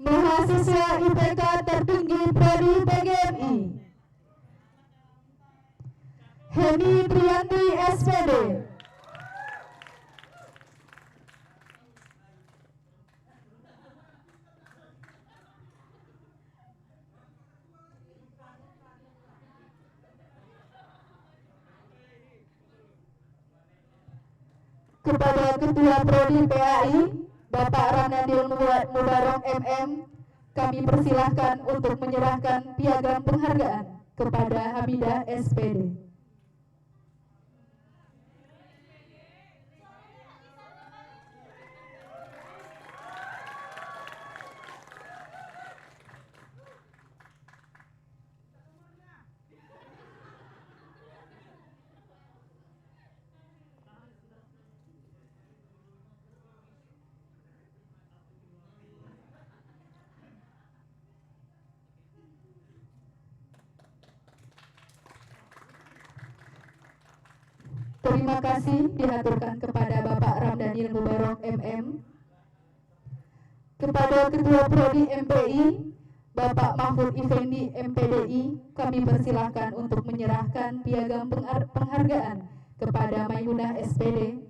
Mahasiswa IPK tertinggi Prodi PGMI Heni Trianti SPD. Kepada Ketua Prodi PAI Bapak Ramdhanil Mubarok MM, kami persilahkan untuk menyerahkan piagam penghargaan kepada Hamidah SPD. Terima kasih dihaturkan kepada Bapak Ramdhanil Mubarok MM. Kepada Ketua Prodi MPI Bapak Mahfud Effendi MPDI, kami persilahkan untuk menyerahkan piagam penghargaan kepada Maimunah SPD.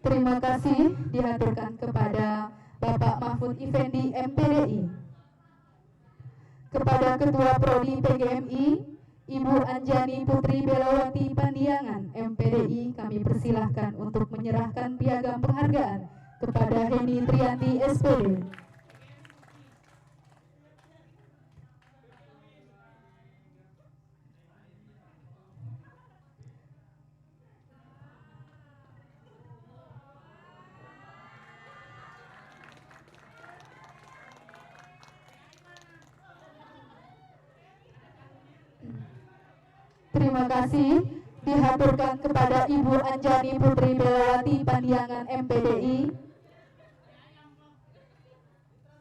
Terima kasih dihaturkan kepada Bapak Mahfud Effendi MPDI. Kepada Ketua Prodi PGMI Ibu Anjani Putri Belawati Pandiangan MPDI, kami persilahkan untuk menyerahkan piagam penghargaan kepada Heni Trianti SPD. Terima kasih dihaturkan kepada Ibu Anjani Putri Belawati Pandiangan MPDI.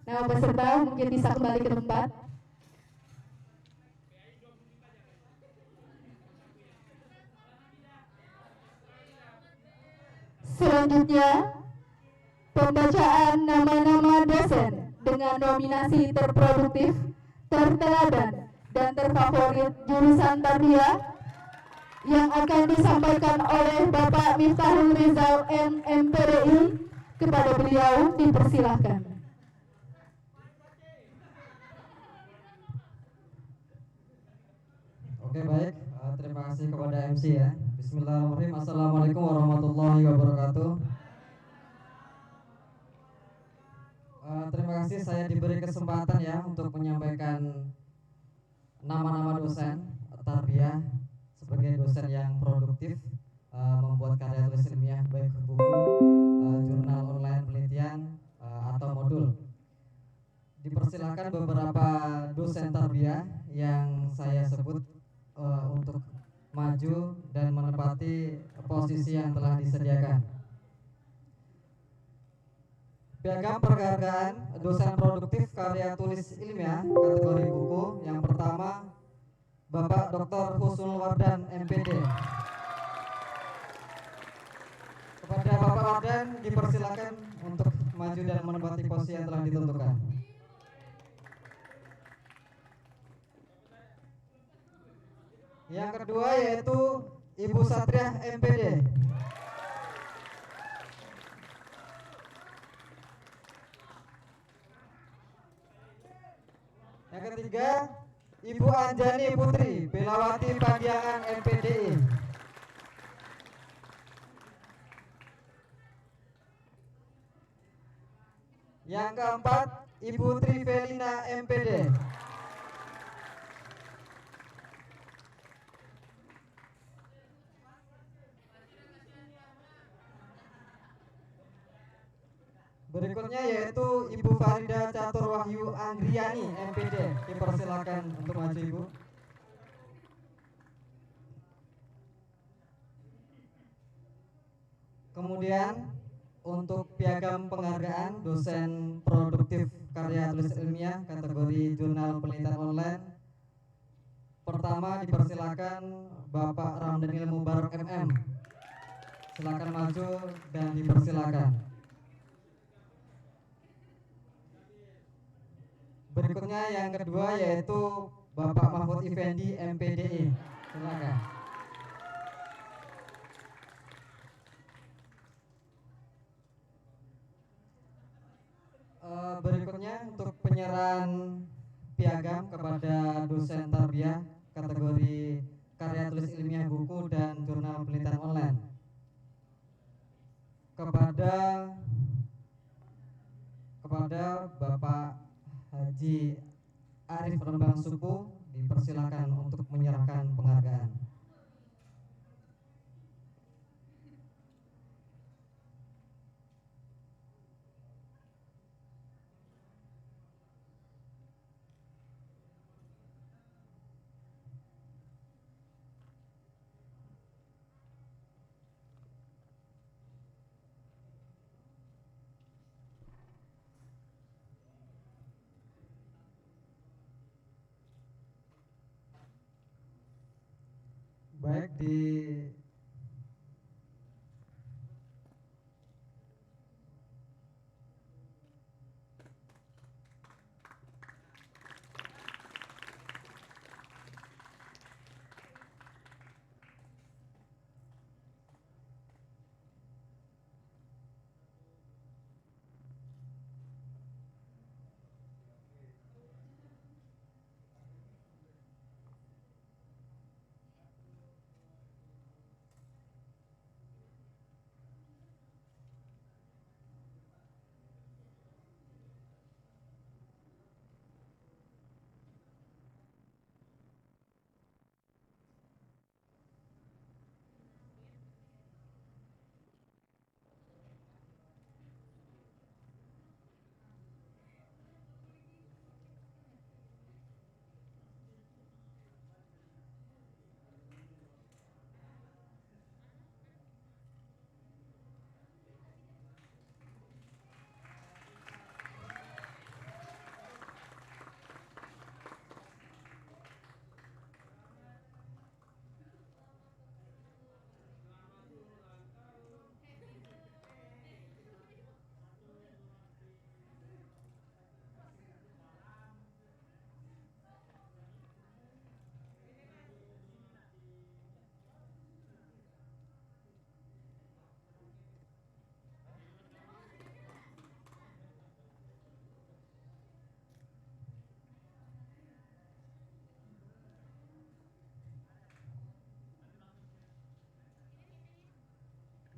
Nama peserta mungkin bisa kembali ke tempat. Selanjutnya, pembacaan nama-nama dosen dengan nominasi terproduktif, terteladan, dan terfavorit jurusan tarbiyah yang akan disampaikan oleh Bapak Miftahul Rizal MPDI. Kepada beliau dipersilahkan. Oke baik, terima kasih kepada MC ya. Bismillahirrahmanirrahim. Assalamualaikum warahmatullahi wabarakatuh. Terima kasih saya diberi kesempatan ya untuk menyampaikan nama-nama dosen tarbiyah sebagai dosen yang produktif membuat karya tulis ilmiah baik buku, jurnal online penelitian atau modul. Dipersilakan beberapa dosen tarbiyah yang saya sebut untuk maju dan menempati posisi yang telah disediakan. Piagam penghargaan dosen produktif karya tulis ilmiah kategori buku yang pertama Bapak Dr. Husnul Wardan MPD. Kepada Bapak Wardan dipersilakan untuk maju dan menempati posisi yang telah ditentukan. Yang kedua yaitu Ibu Satriah MPD. Yang ketiga Ibu Anjani Putri Belawati Pagiangan MPDI. Yang keempat Ibu Trivelina MPD. Berikutnya yaitu Ibu Farida Catur Wahyu Anggriani MPD. Dipersilakan untuk maju Ibu. Kemudian untuk piagam penghargaan dosen produktif karya tulis ilmiah kategori jurnal penelitian online. Pertama dipersilakan Bapak Ramdhanil Mubarak MM. Silakan maju dan dipersilakan. Berikutnya yang kedua yaitu Bapak Mahfud Effendi MPDI. Silakan. Berikutnya untuk penyerahan piagam kepada dosen tarbiyah kategori karya tulis ilmiah buku dan jurnal penelitian online. Kepada Bapak Haji Arif Rembang Suku dipersilakan untuk menyerahkan penghargaan. Baik di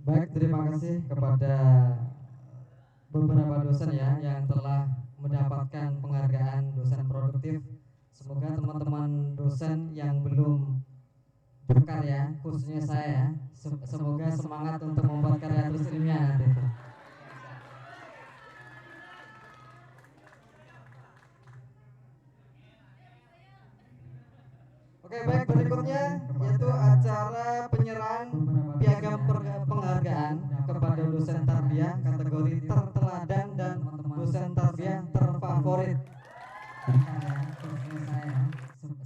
Baik, terima kasih kepada beberapa dosen ya yang telah mendapatkan penghargaan dosen produktif. Semoga teman-teman dosen yang belum berkarya, khususnya saya, semoga semangat untuk membuat karya terus ilmiah nanti. Oke, baik, berikutnya yaitu acara penyerahan piagam penghargaan kepada dosen tarbiyah kategori terteladan dan dosen tarbiyah terfavorit. Saya,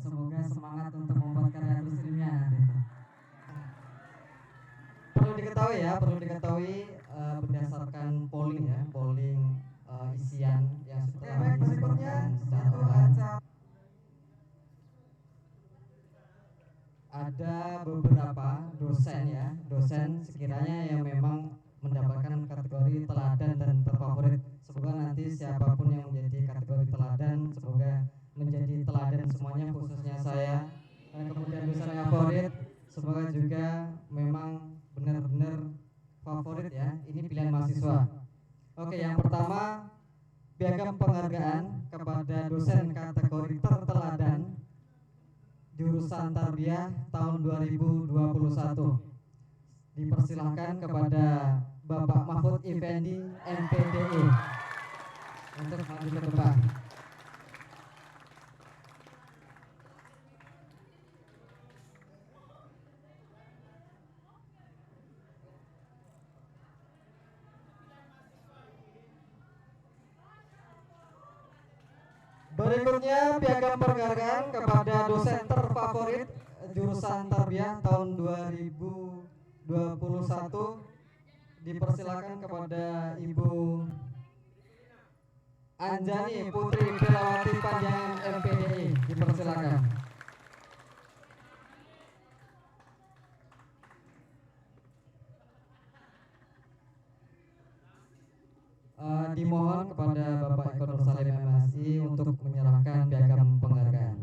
semoga semangat untuk membuat karya terus ilmiah. Perlu diketahui berdasarkan polling ya, polling isian yang sudah disebarkan secara online. Ada beberapa dosen sekiranya yang memang mendapatkan kategori teladan dan terfavorit. Semoga nanti siapapun yang menjadi kategori teladan, semoga menjadi teladan semuanya, khususnya saya. Dan kemudian dosen favorit, semoga juga memang benar-benar favorit ya. Ini pilihan mahasiswa. Oke, yang pertama piagam penghargaan kepada dosen kategori terteladan jurusan tarbiyah tahun 2021. Dipersilahkan kepada Bapak Mahfud Effendi MPDE untuk maju ke depan. Berikutnya piagam penghargaan kepada dosen terfavorit jurusan tarbiyah tahun 2021. Dipersilakan kepada Ibu Anjani Putri Belawati Panjang MPDI. Dipersilakan. Dimohon kepada Bapak Eko Nur Salim MSI untuk menyerahkan piagam penghargaan.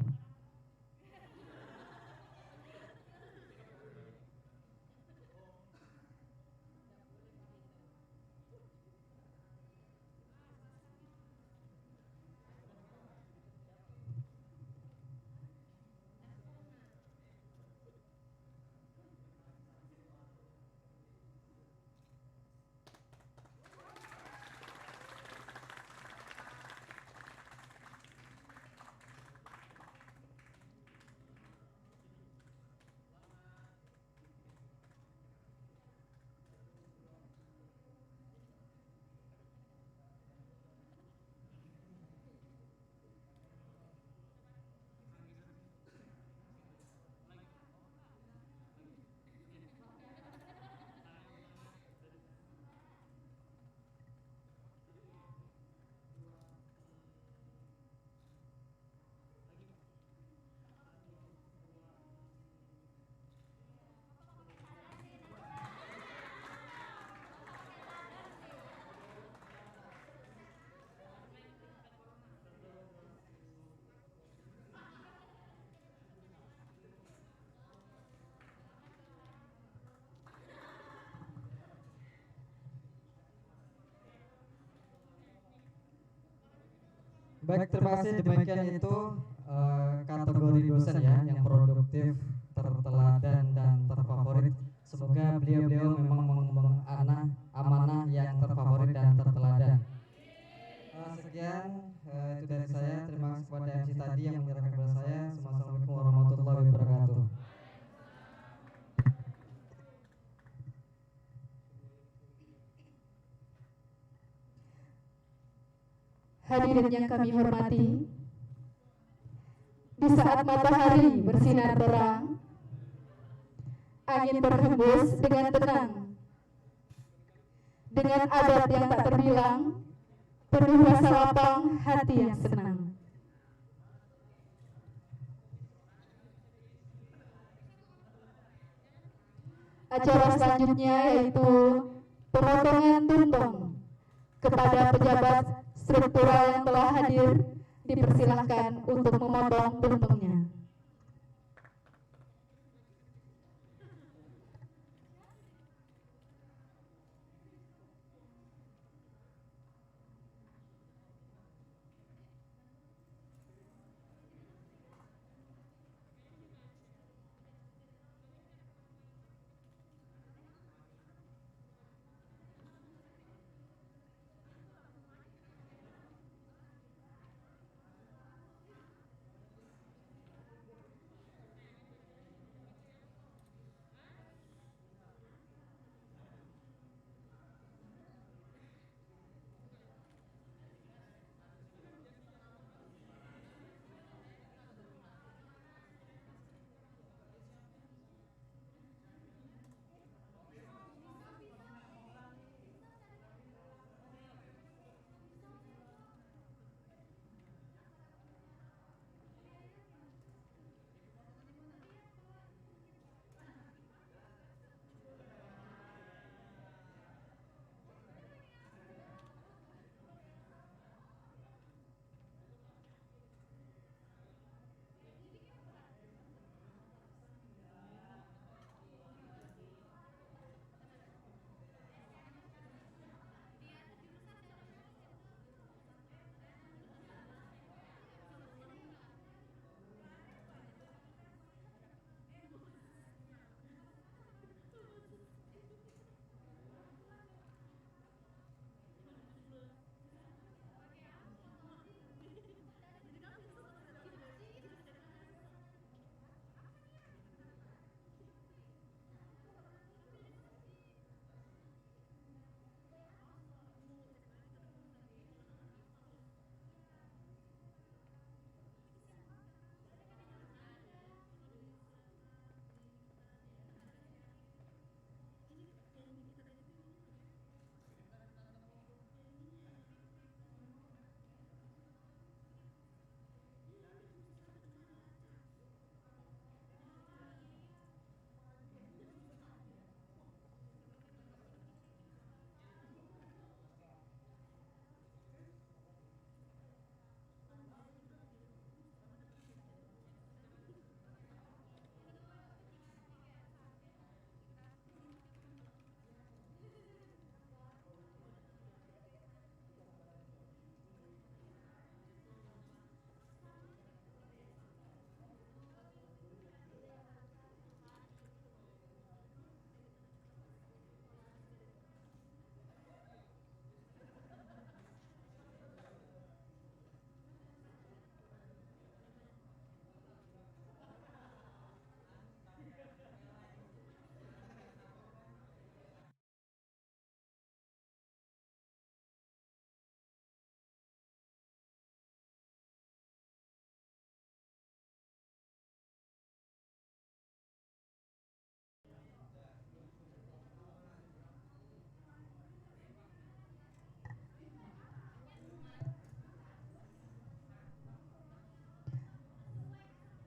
Baik, terima kasih. Demikian itu kategori dosen ya yang produktif, terteladan dan terfavorit. Semoga beliau-beliau memang mengembang amanah yang terfavorit dan terteladan. Sekian itu dari saya. Terima kasih kepada MC tadi yang menyerahkan kepada saya. Assalamualaikum warahmatullahi wabarakatuh. Hadirin yang kami hormati, di saat matahari bersinar terang, angin berhembus dengan tenang, dengan adat yang tak terbilang, penuh rasa lapang, hati yang senang. Acara selanjutnya yaitu pemotongan tumpeng kepada pejabat struktural yang telah hadir, dipersilahkan untuk memotong tumpengnya.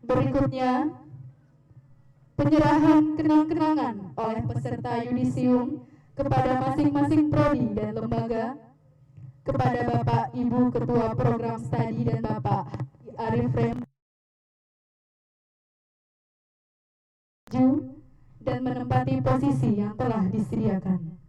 Berikutnya, penyerahan kenang-kenangan oleh peserta yudisium kepada masing-masing prodi dan lembaga, kepada Bapak Ibu Ketua Program Studi dan Bapak Arif Rem dan menempati posisi yang telah disediakan.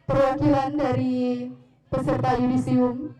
Perwakilan dari peserta yudisium